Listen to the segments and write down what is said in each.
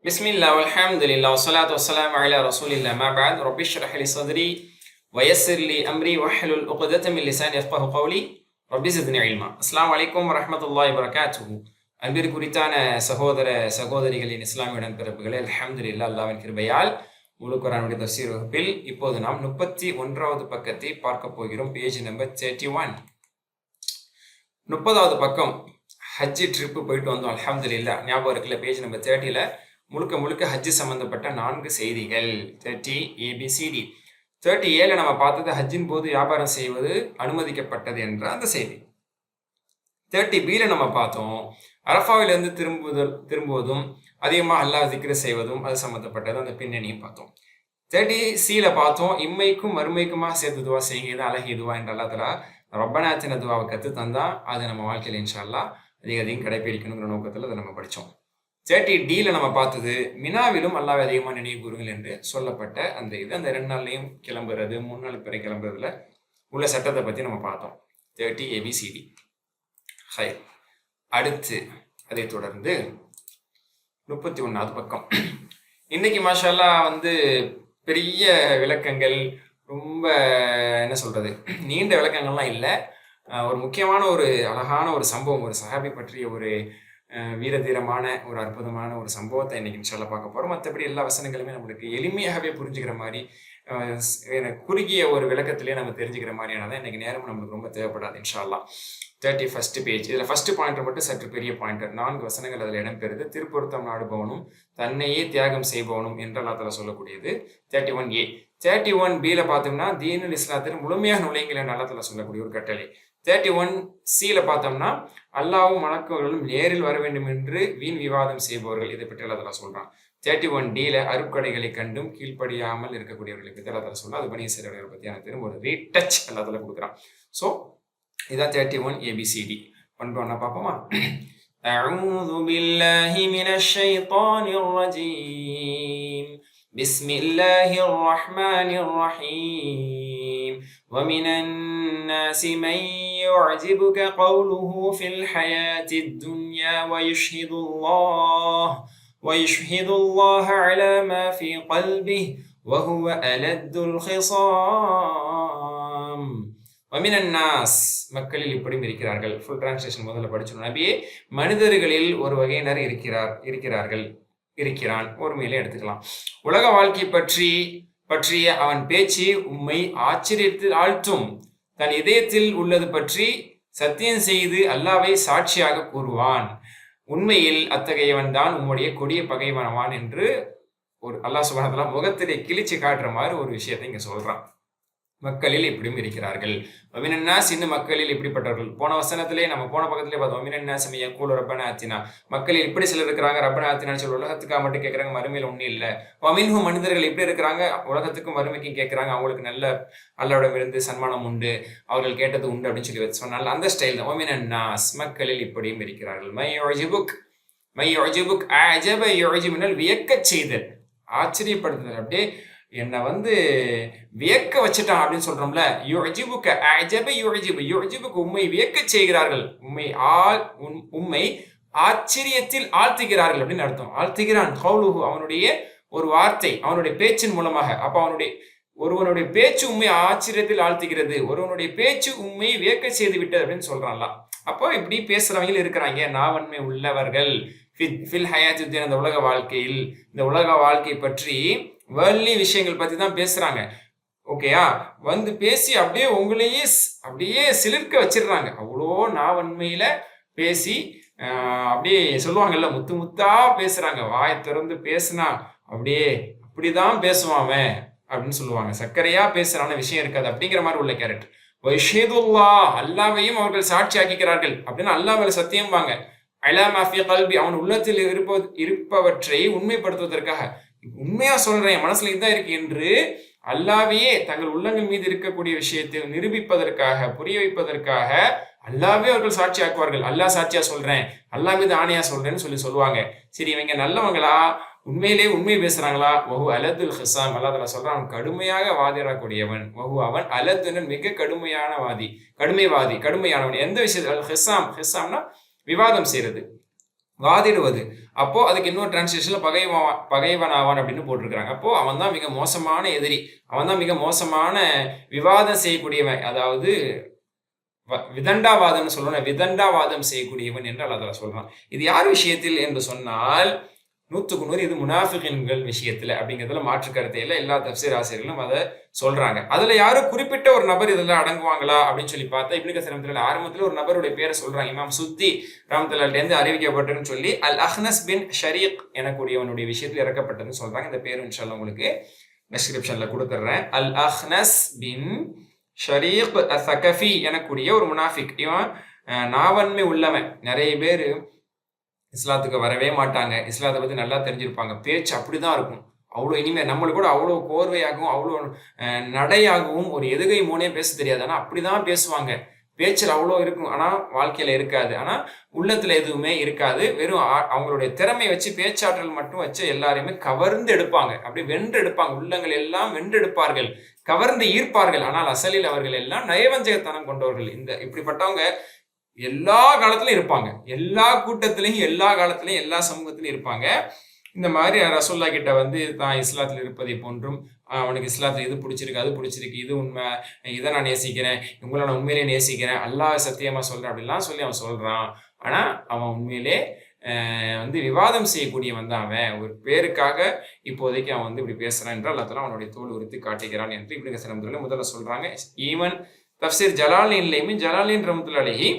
பிஸ்மில்லா அல்ஹம்துலில்லாஹ் வஸ்ஸலாத்து வஸ்ஸலாமு அலா ரசூலில்லாஹ் மா பஅத் ரப்பி ஷ்ரஹ் லி ஸத்ரி வயஸ்ஸிர் லி அம்ரி வஹ்லுல் உக்தத மின் லிசானி யஃப்கஹு கௌலி ரப்பி ஸித்னி இல்மா. அஸ்ஸலாமு அலைக்கும் வரஹ்மத்துல்லாஹி வபரகாத்துஹு. அன்பிற்கு குறித்தான சகோதர சகோதரிகளின் இஸ்லாமிய உடன்பிறப்புகளே, அல்ஹம்துலில்லாஹ் அல்லாஹ்வின் கிருபையால் முழு குர்ஆனுடைய தஃசீர் வகுப்பில் இப்போது நாம் 31வது பக்கத்தை பார்க்க போகிறோம். Page number 31. 30வது பக்கம் ஹஜ்ஜி ட்ரிப்பு போயிட்டு வந்தோம் அல்ஹம்துலில்லாஹ். ஞாபகம் இருக்குல்ல? பேஜ் நம்பர் 30ல முழுக்க ஹஜ்ஜு சம்பந்தப்பட்ட 4 செய்திகள் 30 ABCD. 30A நம்ம பார்த்தது ஹஜ்ஜின் போது வியாபாரம் செய்வது அனுமதிக்கப்பட்டது என்ற அந்த செய்தி. 30Bல நம்ம பார்த்தோம் அரஃபாவிலிருந்து திரும்புவதும் அதிகமாக அல்லாஹ் திக்ர் செய்வதும் அது சம்பந்தப்பட்டது, அந்த பின்னணியும் பார்த்தோம். 30Cல பார்த்தோம் இம்மைக்கும் மறுமைக்குமா சேர்த்து துவா செய்யுங்க, இது அழகிய துவா என்ற அல்லாஹ் தஆலா ரப்பனா ஆத்தினா துவாவை கற்று தந்தா அது நம்ம வாழ்க்கையில் இன்ஷா அல்லாஹ் அதிகம் கடைபிடிக்கணுங்கிற நோக்கத்தில் அதை நம்ம படித்தோம். 30Dல நம்ம பார்த்தது மினாவிலும் அல்லாஹ்வை அதிகமாக நினைவு கூறுங்கள் என்று சொல்லப்பட்ட அந்த இது, அந்த 2 நாள்லையும் கிளம்புறது 3 நாள் பிறகு கிளம்புறதுல உள்ள சட்டத்தை பற்றி நம்ம பார்த்தோம். 30 ABCD. ஹை, அடுத்து அதை தொடர்ந்து 31வது பக்கம். இன்னைக்கு மாஷா அல்லாஹ் பெரிய விளக்கங்கள், ரொம்ப என்ன சொல்றது, நீண்ட விளக்கங்கள்லாம் இல்லை. ஒரு முக்கியமான ஒரு அழகான ஒரு சம்பவம், ஒரு சஹாபி பற்றிய ஒரு வீரதீரமான ஒரு அற்புதமான ஒரு சம்பவத்தை இன்னைக்கு இன்ஷா அல்லாஹ் பார்க்க போகிறோம். மற்றபடி எல்லா வசனங்களுமே நம்மளுக்கு எளிமையாகவே புரிஞ்சுக்கிற மாதிரி, குறுகிய ஒரு விளக்கத்திலேயே நம்ம தெரிஞ்சுக்கிற மாதிரியானதான் இன்னைக்கு நேரம் நம்மளுக்கு ரொம்ப தேவைப்படாது இன்ஷா அல்லாஹ். 31st page. இதில் ஃபர்ஸ்ட் பாயிண்டர் மட்டும் சற்று பெரிய பாயிண்டர். 4 வசனங்கள் அதில் இடம்பெறுது. திருப்பொருத்தம் நாடுபவனும் தன்னையே தியாகம் செய்பவனும் என்ற அல்லாஹ் தஆலா சொல்லக்கூடியது 31A. 31Bல பார்த்தோம்னா தீனுல் இஸ்லாத்தில் முழுமையாக நுழையுங்கள் என்ற அல்லாஹ் தஆலா சொல்லக்கூடிய ஒரு கட்டளை. 31Cல பார்த்தோம்னா அல்லாஹ்வும் மலக்குகளும் நேரில் வர வேண்டும் என்று வீண் விவாதம் செய்பவர்கள், இதை பற்றி அல்லாஹ் தஆலா சொல்றான். 31Dல அருட்கொடைகளை கண்டும் கீழ்ப்படியாமல் இருக்கக்கூடியவர்களை பற்றி அல்லாஹ் தஆலா சொல்றான். அது பனி இஸ்ரவேலர்களை பற்றி எனக்கு திரும்ப ஒரு ரீடச் அல்லாஹ் தஆலா கொடுக்குறான். ஸோ இதான் 31 ABCD. ஒன் பை ஒன்னா பார்ப்போமா? أعوذ بالله من الشيطان الرجيم. بسم الله الرحمن الرحيم. ومن الناس من يعجبك قوله في الحياة الدنيا ويشهد الله على ما في قلبه وهو ألد الخصام. ومن الناس மக்களில் இப்படியும் இருக்கிறார்கள். ஃபுல் டிரான்ஸ்லேஷன் முதல்ல படிச்சோம். நபியே, மனிதர்களில் ஒரு வகையினர் இருக்கிறான் ஒருமையில எடுத்துக்கலாம். உலக வாழ்க்கை பற்றிய அவன் பேச்சு உம்மை ஆச்சரியத்தில் ஆழ்த்தும். தன் இதயத்தில் உள்ளது பற்றி சத்தியம் செய்து அல்லாஹ்வை சாட்சியாக கூறுவான். உண்மையில் அத்தகையவன் தான் உம்முடைய கொடிய பகைவனவான் என்று ஒரு அல்லாஹ் சுப்ஹானஹு வ தஆலா முகத்திலே கிழிச்சு காட்டுற மாதிரி ஒரு விஷயத்தை இங்க சொல்றான். மக்களில் இப்படியும் இருக்கிறார்கள். வமினன்னாஸ், இந்த மக்களில் இப்படிப்பட்டவர்கள். போன வசனத்திலே நம்ம போன பக்கத்திலே பார்த்தோம். வமினன்னாஸ் யக்கூலு ரப்பனா ஆத்தினா, மக்களில் இப்படி சிலர் இருக்கிறாங்க. ரப்பனா ஆத்தினான்னு சொல்லி உலகத்துக்காக மட்டும் கேட்கறாங்க, மறுமையில் ஒன்றும் இல்லை. வமின்ஹும், மனிதர்கள் இப்படி இருக்கிறாங்க, உலகத்துக்கும் மறுமைக்கும் கேட்கறாங்க, அவங்களுக்கு நல்ல அல்லாஹ்விடமிருந்து சன்மானம் உண்டு, அவர்கள் கேட்டது உண்டு அப்படின்னு சொல்லி சொன்னால அந்த ஸ்டைல் தான். வமினன்னாஸ், மக்களில் இப்படியும் இருக்கிறார்கள். மை யுஜிபுக் அஜப யுஜிபுனல், வியக்கச் செய்தல், ஆச்சரியப்படுத்துதல், அப்படியே என்னை வியக்க வச்சுட்டான் அப்படின்னு சொல்றோம்ல. யுஜிபுக அஜப யுஜிபுக, உம்மை வியக்க செய்கிறார்கள், உம்மை ஆச்சரியத்தில் ஆழ்த்துகிறார்கள் அப்படின்னு அர்த்தம். ஆழ்த்துகிறான் கௌலுஹு, அவனுடைய ஒரு வார்த்தை, அவனுடைய பேச்சின் மூலமாக. அப்ப ஒருவனுடைய பேச்சு உண்மை ஆச்சரியத்தில் ஆழ்த்துகிறது, ஒருவனுடைய பேச்சு உண்மை வியக்க செய்து விட்டது அப்படின்னு சொல்றான்ல. அப்போ இப்படி பேசுறவங்க இருக்கிறாங்க, நாவன்மை உள்ளவர்கள். ஃபில் ஹயாத்தி துன்யா, இந்த உலக வாழ்க்கையில், இந்த உலக வாழ்க்கை பற்றி வேர்ல்ட்லி விஷயங்கள் பத்தி தான் பேசுறாங்க. ஓகேயா? பேசி அப்படியே உங்களையே அப்படியே சிலிர்க்க வச்சிடுறாங்க. அவ்வளோ நாவன்மையில பேசி அப்படியே சொல்லுவாங்கல்ல, முத்து முத்தா பேசுறாங்க. வாயை திறந்து பேசுனா அப்படிதான் பேசுவான் அப்படின்னு சொல்லுவாங்க. சர்க்கரையா பேசுறான விஷயம் இருக்காது அப்படிங்கிற மாதிரி உள்ள கேரக்டர். வயஷேதுல்லாஹ், அல்லாஹ்வையும் அவர்கள் சாட்சி ஆக்கிக்கிறார்கள் அப்படின்னு அல்லாஹ் மேல சத்தியம் வாங்க. அலா மா ஃபீ கல்பி, அவன் உள்ளத்தில் இருப்பவற்றை உண்மைப்படுத்துவதற்காக, உண்மையா சொல்றேன், மனசுல இதுதான் இருக்கு என்று அல்லாஹ்வையே தங்கள் உள்ளங்கள் மீது இருக்கக்கூடிய விஷயத்தை நிரூபிப்பதற்காக, புரிய வைப்பதற்காக அல்லாஹ்வே அவர்கள் சாட்சி ஆக்குவார்கள். அல்லாஹ் சாட்சியா சொல்றேன், அல்லாஹ் மீது ஆணையா சொல்றேன்னு சொல்லுவாங்க. சரி, இவங்க நல்லவங்களா, உண்மையிலே உண்மை பேசுறாங்களா? வஹு அலதுல் ஹிசாம், அல்லாஹ் தஆலா சொல்றான், அவன் கடுமையாக வாதிடக்கூடியவன். வஹு, அவன் அலதுன், மிக கடுமையானவன். எந்த விஷயத்தில்? ஹிசாம்னா விவாதம் செய்யறது. வாதிடுவது. அப்போ அதுக்கு இன்னொரு டிரான்ஸ்லேஷன்ல பகைவனாவான் அப்படின்னு போட்டிருக்கிறாங்க. அப்போ அவன் தான் மிக மோசமான எதிரி, அவன் தான் மிக மோசமான விவாதம் செய்யக்கூடியவன், அதாவது விதண்டாவாதம் சொல்லணும், விதண்டாவாதம் செய்யக்கூடியவன் என்று அல்லாஹ் தஆலா சொல்றான். இது யார் விஷயத்தில் என்று சொன்னால் 100க்கு 100 இது முனாஃபிகீன்கள் விஷயத்துல அப்படிங்கிறதுல மாற்று கருத்தை இல்லை. எல்லா தஃப்சீர் ஆசிரியர்களும் அதை சொல்றாங்க. அதுல யாரும் குறிப்பிட்ட ஒரு நபர் இதுல அடங்குவாங்களா அப்படின்னு சொல்லி பார்த்தா இப்னு கஸீர் ரஹ்மத்துல்லாஹி ஆரம்பத்துல ஒரு நபருடைய பேரை சொல்றாங்க. இமாம் சுத்தி ரஹ்மத்துல்லாஹி இருந்து அறிவிக்கப்பட்டதுன்னு சொல்லி அல் அஹ்னஸ் பின் ஷரீக் எனக்கூடியவனுடைய விஷயத்தில் இறக்கப்பட்டதுன்னு சொல்றாங்க. இந்த பேரு இன்ஷால்லா உங்களுக்கு டிஸ்கிரிப்ஷன்ல கொடுத்துட்றேன். அல் அஹ்னஸ் பின் ஷரீக் அஸ்ஸகஃபி எனக்கூடிய ஒரு முனாஃபிக். இவன் நாவன்மை உள்ளவன். நிறைய பேர் இஸ்லாத்துக்கு வரவே மாட்டாங்க, இஸ்லாத்தை பற்றி நல்லா தெரிஞ்சிருப்பாங்க, பேச்சு அப்படிதான் இருக்கும், அவ்வளோ இனிமே நம்மளுக்கு கூட அவ்வளோ கோர்வையாகவும் அவ்வளோ நடையாகவும் ஒரு எதுகை மூனே பேச தெரியாது. ஆனால் அப்படிதான் பேசுவாங்க, பேச்சில் அவ்வளோ இருக்கும், ஆனால் வாழ்க்கையில் இருக்காது, ஆனால் உள்ளத்தில் எதுவுமே இருக்காது. வெறும் அவங்களுடைய திறமை வச்சு பேச்சாற்றல் மட்டும் வச்சு எல்லாரையுமே கவர்ந்து எடுப்பாங்க, அப்படி வென்று எடுப்பாங்க, உள்ளங்கள் எல்லாம் வென்றெடுப்பார்கள், கவர்ந்து ஈர்ப்பார்கள். ஆனால் அசலில் அவர்கள் எல்லாம் நயவஞ்சகத்தனம் கொண்டவர்கள். இப்படிப்பட்டவங்க எல்லா காலத்திலையும் இருப்பாங்க, எல்லா கூட்டத்திலையும் எல்லா காலத்திலையும் எல்லா சமூகத்திலையும் இருப்பாங்க. இந்த மாதிரி ரசூல்லா கிட்ட வந்து தான் இஸ்லாத்தில் இருப்பதை போன்றும் அவனுக்கு இஸ்லாத்தில் இது பிடிச்சிருக்கு, அது பிடிச்சிருக்கு, இது உண்மை, இதை நான் நேசிக்கிறேன், உங்களை நான் உண்மையிலே நேசிக்கிறேன், அல்லாஹ் சத்தியமா சொல்றேன் அப்படிலாம் சொல்லி அவன் சொல்றான். ஆனா அவன் உண்மையிலே வந்து விவாதம் செய்யக்கூடியவன் தான். அவன் ஒரு பேருக்காக இப்போதைக்கு அவன் வந்து இப்படி பேசுறான் என்றால் அல்லாஹ் தஆலா அவனுடைய தோல் உரித்து காட்டுகிறான் என்று இப்னு கஸீர் ரஹ்மத்துல்லாஹி முதல்ல சொல்றாங்க. ஈவன் தஃப்சீர் ஜலாலீன்லையுமே ஜலாலீன் ரஹ்மத்துல்லாஹி அலைஹி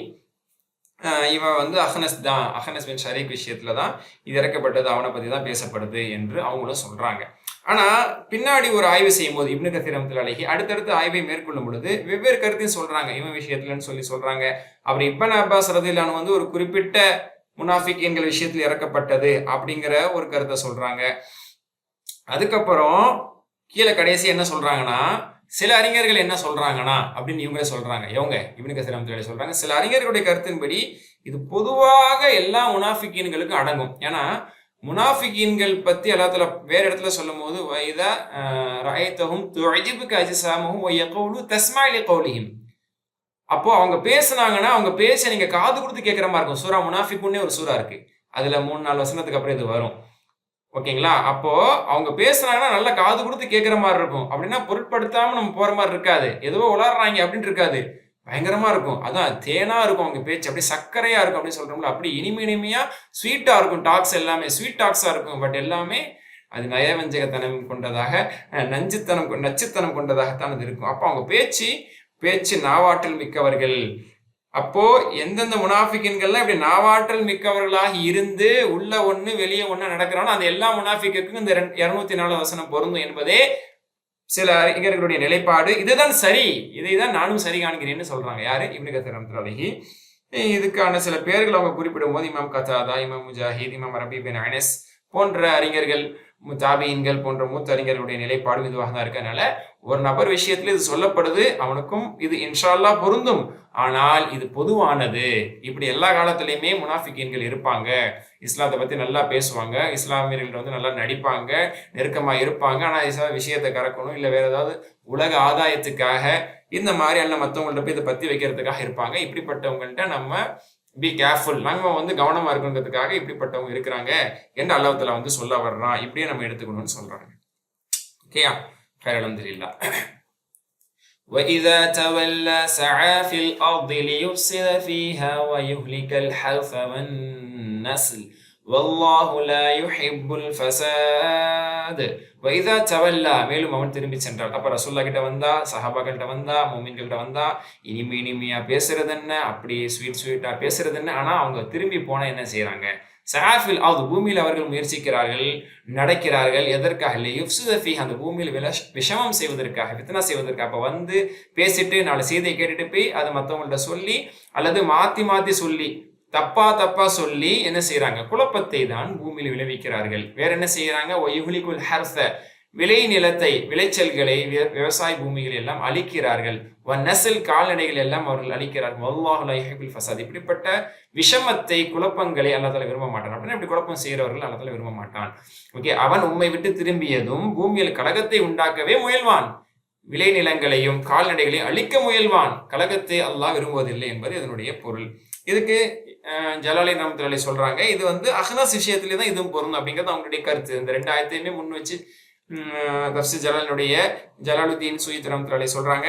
இவன் வந்து அஹ்னஸ் பின் ஷரீக் விஷயத்துல தான் இது இறக்கப்பட்டது, அவனை பத்தி தான் பேசப்படுது என்று அவங்களும் சொல்றாங்க. ஆனா பின்னாடி ஒரு ஆய்வு செய்யும் போது இப்னு கஸீர் ரஹ்மத்துல்லாஹி அலைஹி அடுத்தடுத்து ஆய்வை மேற்கொள்ளும் பொழுது வெவ்வேறு கருத்தையும் சொல்றாங்க. இவன் விஷயத்துலன்னு சொல்லி சொல்றாங்க. அப்புறம் இப்னு அப்பாஸ் ரலியல்லாஹு அன்ஹு வந்து ஒரு குறிப்பிட்ட முனாஃபிகீன்கள் விஷயத்தில் இறக்கப்பட்டது அப்படிங்கிற ஒரு கருத்தை சொல்றாங்க. அதுக்கப்புறம் கீழே கடைசி என்ன சொல்றாங்கன்னா, சில அறிஞர்கள் என்ன சொல்றாங்கன்னா அப்படின்னு இவங்களே சொல்றாங்க. இப்னு கஸீர் ரஹ்மத்துல்லாஹி சொல்றாங்க, சில அறிஞர்களுடைய கருத்தின்படி இது பொதுவாக எல்லா முனாஃபிகீன்களுக்கும் அடங்கும். ஏன்னா முனாஃபிகீன்கள் பத்தி அல்லாஹ் தஆலா வேற இடத்துல சொல்லும் போது வைதா ரஅய்தஹும் துஅஜிபுக அஜ்ஸாமுஹும் வ யகூலு தஸ்மஅ லிகௌலிஹிம், அப்போ அவங்க பேசுனாங்கன்னா அவங்க பேச நீங்க காது கொடுத்து கேட்கிற மாதிரி இருக்கும். சூரா முனாஃபிகுன்னே ஒரு சூரா இருக்கு, அதுல 3-4 வசனத்துக்கு அப்புறம் இது வரும். ஓகேங்களா? அப்போ அவங்க பேசுறாங்கன்னா நல்லா காது கொடுத்து கேட்கிற மாதிரி இருக்கும். அப்படின்னா பொருட்படுத்தாம நம்ம போற மாதிரி இருக்காது, ஏதோ உளறாங்க அப்படின்னு இருக்காது, பயங்கரமா இருக்கும். அதான் தேனா இருக்கும் அவங்க பேச்சு, அப்படி சர்க்கரையா இருக்கும் அப்படின்னு சொல்றோம்ல, அப்படி இனிமையா ஸ்வீட்டா இருக்கும். டாக்ஸ் எல்லாமே ஸ்வீட் டாக்ஸா இருக்கும். பட் எல்லாமே அது நயவஞ்சகத்தனம் கொண்டதாக, நச்சுத்தனம் கொண்டதாகத்தான் அது இருக்கும். அப்போ அவங்க பேச்சு நாவாற்றல் மிக்கவர்கள். அப்போ எந்தெந்த முனாஃபிகின்கள்லாம் இப்படி நாவாற்றல் மிக்கவர்களாக இருந்து உள்ள ஒண்ணு வெளியே ஒண்ணு நடக்கிறானோ அந்த எல்லா முனாஃபிக்குக்கும் இந்த 204 வசனம் பொருந்தும் என்பதே சில அறிஞர்களுடைய நிலைப்பாடு. இதுதான் சரி, இதைதான் நானும் சரி காண்கிறேன்னு சொல்றாங்க. யாரு? இப்னு கஸீர் ரஹ்மத்துல்லாஹி. இதுக்கான சில பேர்கள் அவங்க குறிப்பிடும் போது இமாம் கதாதா, இமாம் முஜாஹித், இமாம் ரபீ பின் அனஸ் போன்ற அறிஞர்கள், தாபீன்கள் போன்ற மூத்த அறிஞர்களுடைய நிலைப்பாடும் இதுவாக தான் இருக்கனால ஒரு நபர் விஷயத்துல இது சொல்லப்படுது, அவனுக்கும் இது இன்ஷா அல்லாஹ் பொருந்தும். ஆனால் இது பொதுவானது. இப்படி எல்லா காலத்திலையுமே முனாஃபிகீன்கள் இருப்பாங்க, இஸ்லாத்தை பத்தி நல்லா பேசுவாங்க, இஸ்லாமியர்கள் வந்து நல்லா நடிப்பாங்க, நெருக்கமா இருப்பாங்க. ஆனா விஷயத்தை கறக்கணும், இல்ல வேற ஏதாவது உலக ஆதாயத்துக்காக இந்த மாதிரி அல்ல மற்றவங்கள்ட்ட போய் இதை பத்தி வைக்கிறதுக்காக இருப்பாங்க. இப்படிப்பட்டவங்கள்ட்ட நம்ம பி கேர்ஃபுல், நம்ம வந்து கவனமா இருக்கணுங்கிறதுக்காக இப்படிப்பட்டவங்க இருக்கிறாங்க என்று அல்லாஹ் தஆலா வந்து சொல்ல வர்றான். இப்படியே நம்ம எடுத்துக்கணும்னு சொல்றாங்க. ஓகேயா? அல்ஹம்துலில்லாஹ். وَإِذَا تَوَلَّى سَعَى فِي الْأَرْضِ لِيُفْسِدَ فِيهَا وَيُهْلِكَ الْحَرْثَ وَالنَّسْلَ وَاللَّهُ لَا يُحِبُّ الْفَسَادَ وَإِذَا تَوَلَّى மேலும் அவன் திரும்பி சென்றான். அப்ப ரசூலுல்லாஹ் கிட்ட வந்தா, சஹாபாக்கள்கிட்ட வந்தா, முஃமின்கள்கிட்ட வந்தா, இனிமையா பேசுறது என்ன, அப்படி ஸ்வீட்டா பேசுறது என்ன. ஆனா அவங்க திரும்பி போனா என்ன செய்யறாங்க? சஆஃபில் அர்த், பூமியில் அவர்கள் முயற்சிக்கிறார்கள், நடக்கிறார்கள். எதற்காக? லியுஃப்ஸித ஃபீஹா, அந்த பூமியில் விஷமம் செய்வதற்காக, ஃபித்னா செய்வதற்காக. அப்ப வந்து பேசிட்டு 4 செய்தியை கேட்டுட்டு போய் அதை மற்றவங்கள்ட்ட சொல்லி அல்லது மாத்தி சொல்லி தப்பா சொல்லி என்ன செய்யறாங்க? குழப்பத்தை தான் பூமியில் விளைவிக்கிறார்கள். வேற என்ன செய்யறாங்க? வயுஹ்லிகுல் ஹர்ஸ, நிலத்தை, விளைச்சல்களை, விவசாய பூமிகள் எல்லாம் அழிக்கிறார்கள். வன்னஸ்ல், கால்நடைகள் எல்லாம் அவர்கள் அழிக்கிறார்கள். வல்லாஹு லா யுஹிப்புல் ஃபஸாத், இப்படிப்பட்ட விஷமத்தை, குழப்பங்களை அல்லாஹ் தஆலா விரும்ப மாட்டான். அப்படின்னா இப்படி குழப்பம் செய்யறவர்கள் அல்லாஹ் தஆலா விரும்ப மாட்டான். ஓகே, அவன் உம்மை விட்டு திரும்பியதும் பூமியில் கலகத்தை உண்டாக்கவே முயல்வான், விளைநிலங்களையும் கால்நடைகளையும் அழிக்க முயல்வான். கலகத்தை அல்லாஹ் விரும்புவதில்லை என்பது இதனுடைய பொருள். இதுக்கு ஜலாலி ரஹ்மத்துல்லாஹி சொல்றாங்க, இது வந்து அஹ்னஸ் விஷயத்திலே தான் இதுவும் பொருந்தும் அப்படிங்கிறது அவங்களுடைய கருத்து. இந்த 2 ஆயத்தையுமே முன் வச்சு தஃப்சீர் ஜலாலுத்தீன் சுயீத் ரஹ்மத்துல்லாஹி சொல்றாங்க.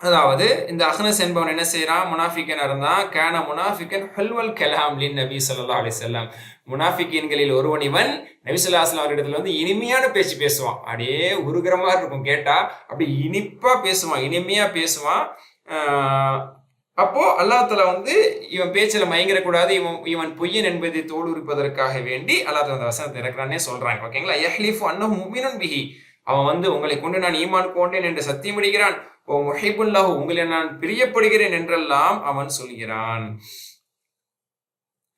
அதாவது இந்த அஹ்னஸ் என்பவன் என்ன செய்யறான், முனாஃபிக்கன் இருந்தான். கான முனாஃபிகன் ஹல்வல் கலாம் லின் நபி ஸல்லல்லாஹு அலைஹி வஸல்லம். முனாஃபிக்கீன்களில் ஒருவன் இவன். நபி ஸல்லல்லாஹு அலைஹி வஸல்லம் அவரிடத்துல வந்து இனிமையான பேச்சு பேசுவான். அப்படியே உருகிற மாதிரி இருக்கும் கேட்டா, அப்படி இனிப்பா பேசுவான், இனிமையா பேசுவான். அப்போ அல்லாஹ் தஆலா வந்து இவன் பேச்சில் மயங்கிடக்கூடாது, இவன் பொய்யன் என்பதை தோலுரிப்பதற்காக வேண்டி அல்லாஹ் தஆலா அந்த வசனத்தை இறக்குறானே சொல்றாங்க. ஓகேங்களா? யஹ்லிஃபு அன்னஹு முஃமினுன் பிஹி. அவன் வந்து உங்களை கொண்டு நான் ஈமான் கொண்டேன் என்று சத்தியம் அடிக்கிறான். ஓ முஹிபுல்லாஹு, உங்களை நான் பிரியப்படுகிறேன் என்றெல்லாம் அவன் சொல்கிறான்.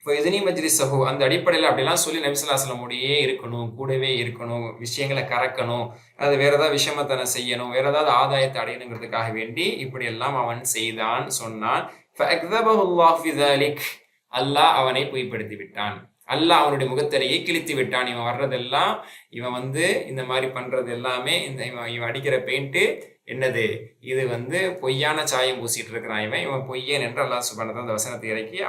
எதினி மஜ்லிஸஹு, அந்த அடிப்படையில் அப்படிலாம் சொல்லி நபி ஸல்லல்லாஹு அலைஹி வஸல்லம் இருக்கணும், கூடவே இருக்கணும், விஷயங்களை கறக்கணும், அது வேற ஏதாவது விஷமத்தனை செய்யணும், வேற ஏதாவது ஆதாயத்தை அடையணுங்கிறதுக்காக வேண்டி இப்படி எல்லாம் அவன் செய்தான் சொன்னான். ஃபஅக்தபஹுல்லாஹு ஃபி ذلك, அல்லாஹ் அவனை பொய்ப்படுத்தி விட்டான். அல்லாஹ் அவனுடைய முகத்திரையை கிழித்து விட்டான். இவன் வர்றதெல்லாம், இவன் வந்து இந்த மாதிரி பண்றது எல்லாமே, இவன் அடிக்கிற பெயிண்ட் என்னது, இது வந்து பொய்யான சாயம் பூசிட்டு இருக்கிறான். இவன் பொய்யன் என்று அல்லாஹ் சுப்ஹானஹு வ தஆலா அந்த வசனத்தை இறக்கி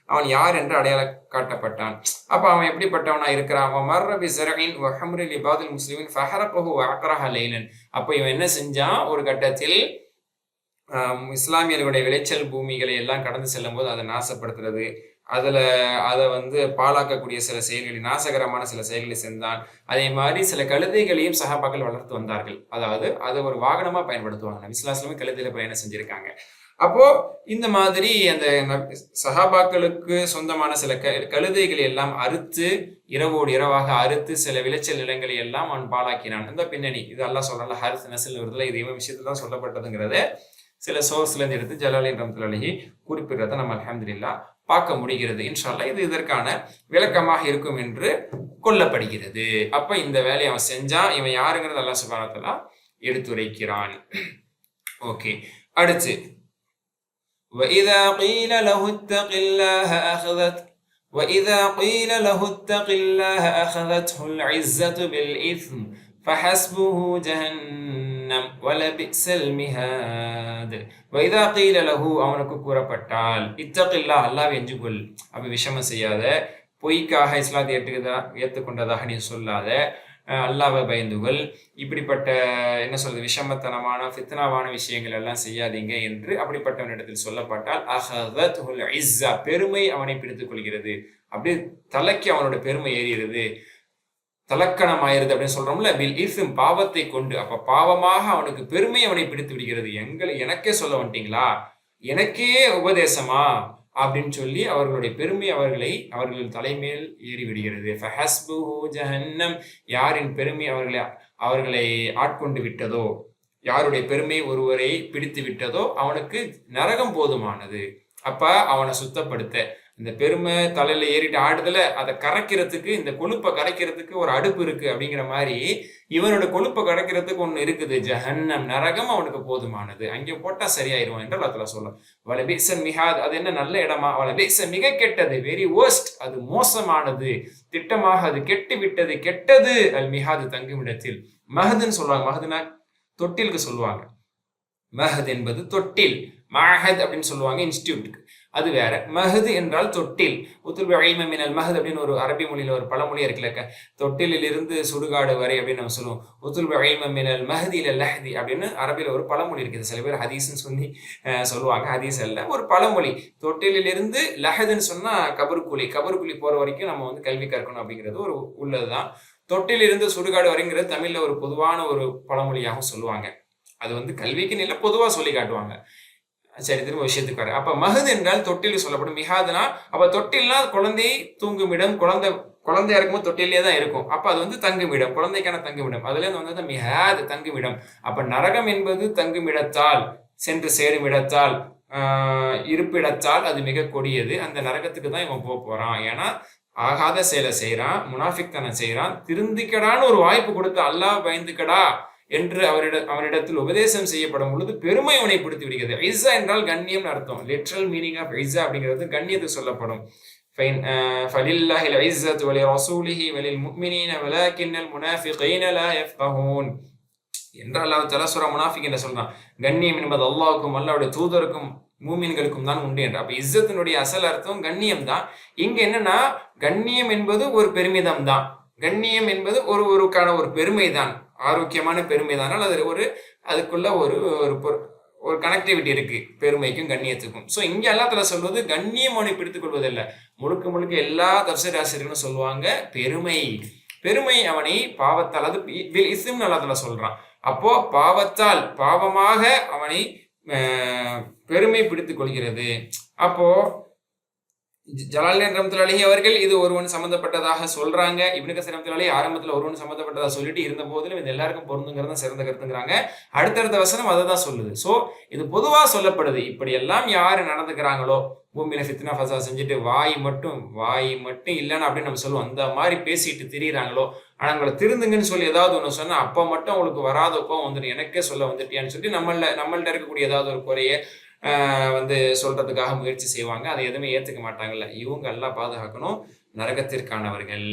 அவன் யார் என்று அடையாளம் காட்டப்பட்டான். அப்ப அவன் எப்படிப்பட்டவனா இருக்கிறான்? அவன் மர்ர பி ஸர்இன் வ ஹம்ரி லிபாதில் முஸ்லிமின் ஃபஹரகஹு வ அக்ரஹ லைலன். அப்ப இவன் என்ன செஞ்சான், ஒரு கட்டத்தில் இஸ்லாமியர்களுடைய விளைச்சல் பூமிகளை எல்லாம் கடந்து செல்லும் போது அதை நாசப்படுத்துறது, அதை வந்து பாழாக்கக்கூடிய சில செயல்களை, நாசகரமான சில செயல்களை செஞ்சான். அதே மாதிரி சில கழுதைகளையும் சஹாபாக்கள் வளர்த்து வந்தார்கள். அதாவது அதை ஒரு வாகனமா பயன்படுத்துவாங்க. நபி ஸல்லல்லாஹு அலைஹி வஸல்லம் கழுதையில பயணம் செஞ்சிருக்காங்க. அப்போ இந்த மாதிரி அந்த சஹாபாக்களுக்கு சொந்தமான சில கழுதைகளை எல்லாம் அறுத்து, இரவோடு இரவாக அறுத்து சில விளைச்சல் நிலங்களை எல்லாம் அவன் பாழாக்கினான். இந்த பின்னணி இது அல்லாஹ் சொல்றான்ல, ஹரிஸ் நஸ்ல் வருதுல, இது இவன் விஷயத்துல தான் சொல்லப்பட்டதுங்கிறத சில சோர்ஸ்ல இருந்து எடுத்து ஜலாலின் ரஹ்மத்துல்லாஹி குறிப்பிடுறத நம்ம அல்ஹம்துலில்லாஹ் பார்க்க முடிகிறது. இன்ஷா அல்லாஹ் இது இதற்கான விளக்கமாக இருக்கும் என்று கொள்ளப்படுகிறது. அப்ப இந்த வேலையை அவன் செஞ்சான். இவன் யாருங்கிறது அல்லாஹ் சுப்ஹானஹு வ தஆலா எடுத்துரைக்கிறான். ஓகே, அடுத்து وَإِذَا قِيلَ لَهُ اتَّقِ اللَّهَ أَخَذَتْهُ الْعِزَّةُ بِالْإِثْمِ فَحَسْبُهُ جَهَنَّمْ وَلَبِئْسَ الْمِهَادُ. وَإِذَا قِيلَ لَهُ, அவனுக்கு கூறப்பட்டால், இத்தகில்லாஹ், அல்லாஹ்வை அஞ்சிக்கொள், அப்ப விஷமம் செய்யாத, பொய்க்காக இஸ்லாத்தை ஏற்றுக்கொண்டதாக நீ சொல்லாத, அல்லாஹ்வை பயந்துகள், இப்படிப்பட்ட என்ன சொல்றது, விஷமத்தனமான ஃபித்னாவான விஷயங்கள் எல்லாம் செய்யாதீங்க என்று அப்படிப்பட்டவனிடத்தில் சொல்லப்பட்டால், அஹதத்ஹுல் இஸ்ஸா, பெருமை அவனை பிடித்துக் கொள்கிறது. அப்படியே தலைக்கு அவனோட பெருமை ஏறிடுது, தலக்கணம் ஆயிருது அப்படின்னு சொல்றோம்ல, பில் இஸ்ம், பாவத்தை கொண்டு. அப்ப பாவமாக அவனுக்கு பெருமை அவனை பிடித்து விடுகிறது. எனக்கே சொல்ல வந்துட்டீங்களா, எனக்கே உபதேசமா அப்படின்னு சொல்லி அவர்களுடைய பெருமை அவர்கள் தலைமேல் ஏறி விடுகிறது. ஃபஹஸ்புஹு ஜஹன்னம், யாரின் பெருமை அவர்களை ஆட்கொண்டு விட்டதோ, யாருடைய பெருமை ஒருவரை பிடித்து விட்டதோ அவனுக்கு நரகம் போதுமானது. அப்ப அவனை சுத்தப்படுத்த, இந்த பெருமை தலையில ஏறிட்டு ஆடுதல, அதை கரைக்கிறதுக்கு, இந்த கொழுப்பை கரைக்கிறதுக்கு ஒரு அடுப்பு இருக்கு அப்படிங்கிற மாதிரி இவனோட கொழுப்பை கரைக்கிறதுக்கு ஒண்ணு இருக்குது, ஜஹன்னம், நரகம் அவனுக்கு போதுமானது. அங்கே போட்டா சரியாயிருவான் என்று அல்லாஹ் தஆலா சொல்றான். வலபிஸல் மிஹாத், அது என்ன நல்ல இடமா, வலபிஸ மிக கெட்டது, வெரி worst, அது மோசமானது, திட்டமாக அது கெட்டு விட்டது, கெட்டது, அல் மிஹாது, தங்கும் இடத்தில். மஹதுன்னு சொல்லுவாங்க, மஹதுனா தொட்டிலுக்கு சொல்லுவாங்க. மஹத் என்பது தொட்டில், மஹத் அப்படின்னு சொல்லுவாங்க இன்ஸ்டிடியூட்டுக்கு, அது வேற. மஹது என்றால் தொட்டில். உத்துல் இல்ம மினல் மஹத் அப்படின்னு ஒரு அரபி மொழியில ஒரு பழமொழி இருக்குல்ல, தொட்டிலில் இருந்து சுடுகாடு வரை அப்படின்னு நம்ம சொல்லுவோம். உத்துல் இல்ம மினல் மஹதி இல லஹதி அப்படின்னு அரபியில ஒரு பழமொழி இருக்குது. சில பேர் ஹதீஸ்ன்னு சொல்லி சொல்லுவாங்க, ஹதீஸ் அல்ல, ஒரு பழமொழி. தொட்டிலில் இருந்து லஹதுன்னு சொன்னா கபருக்குழி போற வரைக்கும் நம்ம வந்து கல்வி கற்கணும் அப்படிங்கிறது ஒரு உள்ளதுதான். தொட்டில் இருந்து சுடுகாடு வரைங்கிறது தமிழ்ல ஒரு பொதுவான ஒரு பழமொழியாகவும் சொல்லுவாங்க. அது வந்து கல்விக்கு நில பொதுவா சொல்லி காட்டுவாங்க. சரி, திரும்ப விஷயத்துக்கு வர. அப்ப மஹது என்றால் தொட்டில் சொல்லப்படும். மிஹாதுனா அப்ப தொட்டில்னா குழந்தை தூங்குமிடம், குழந்தையா இருக்கும்போது தொட்டிலே தான் இருக்கும். அப்ப அது வந்து தங்குமிடம், குழந்தைக்கான தங்குமிடம். அதுல இருந்து வந்தது மிஹாத், தங்குமிடம். அப்ப நரகம் என்பது தங்குமிடத்தால், சென்று சேரும் இடத்தால், இருப்பிடத்தால் அது மிக கொடியது. அந்த நரகத்துக்கு தான் இவன் போறான். ஏன்னா ஆகாத செயலை செய்யறான், முனாஃபிக்தனம் செய்யறான். திருந்திக்கடான்னு ஒரு வாய்ப்பு கொடுத்து அல்லாஹ் பயந்துக்கடா என்று அவனிடத்தில் உபதேசம் செய்யப்படும் பொழுது பெருமை அவனை பிடித்து விடுகிறது. இஸ்ஸா என்றால் கண்ணியம் அர்த்தம். லிட்ரல் மீனிங் ஆஃப் இஸ்ஸா அப்படிங்கிறது கண்ணியத்தை சொல்லப்படும். ஃபலில்லாஹில் இஸ்ஸத்து வலிரசூலிஹி வலில்முஃமினீன வலாக்கின்னல் முனாஃபிகீன லா யஃப்கஹூன் என்று அல்லாஹ் தஆலா சூரா முனாஃபிக் என்று சொல்றான். கண்ணியம் என்பது அல்லாஹ்வுக்கும் அல்லாஹ்வுடைய தூதருக்கும் மூமின்களுக்கும் தான் உண்டு என்று. அப்ப இஸ்ஸத்தினுடைய அசல் அர்த்தம் கண்ணியம் தான். இங்க என்னன்னா கண்ணியம் என்பது ஒரு பெருமிதம் தான். கண்ணியம் என்பது ஒருவருக்கான ஒரு பெருமை தான், ஆரோக்கியமான பெருமை தான். அது அதுக்குள்ள ஒரு கனெக்டிவிட்டி இருக்கு பெருமைக்கும் கண்ணியத்துக்கும். ஸோ இங்க அல்லாஹ் சொல்வது கண்ணியம் அவனை பிடித்துக் கொள்வதில்லை. முழுக்க முழுக்க எல்லா தஃசீர் ஆசிரியர்களும் சொல்லுவாங்க பெருமை அவனை பாவத்தால், அது இஸ்ம் அல்லாஹ் சொல்றான். அப்போ பாவமாக அவனை பெருமை பிடித்துக் கொள்கிறது. அப்போ ஜலாலுதீன் ரஹ்மத்துல்லாஹி அலைஹி அவர்கள் இது ஒருவன் சம்பந்தப்பட்டதாக சொல்றாங்க. இப்னு கஸீர் ரஹ்மத்துல்லாஹி அலைஹி ஆரம்பத்துல ஒருவன் சம்பந்தப்பட்டதாக சொல்லிட்டு இருந்த போதிலும் இது எல்லாருக்கும் பொருந்துங்கிறது சிறந்த கருத்துங்கிறாங்க. அடுத்தடுத்த வசனம் அதை தான் சொல்லுது. ஸோ இது பொதுவா சொல்லப்படுது. இப்படி எல்லாம் யாரு நடந்துக்கிறாங்களோ, பூமியில ஃபித்னா ஃபசா செஞ்சுட்டு வாய் மட்டும் இல்லைன்னு அப்படின்னு நம்ம சொல்லுவோம், அந்த மாதிரி பேசிட்டு திரியிறாங்களோ, ஆனா உங்களை திருந்துங்கன்னு சொல்லி ஏதாவது ஒன்று சொன்னா அப்ப மட்டும் உங்களுக்கு வராத கோவம் வந்துட்டு எனக்கே சொல்ல வந்துட்டியான்னு சொல்லி நம்மள்ட்ட இருக்கக்கூடிய ஏதாவது ஒரு குறைய சொல்றதுக்காக முயற்சி செய்வாங்க. அதை எதுவுமே ஏத்துக்க மாட்டாங்கல்ல. இவங்க எல்லாம் பாதுகாக்கணும். நரகத்திற்கானவர்கள்,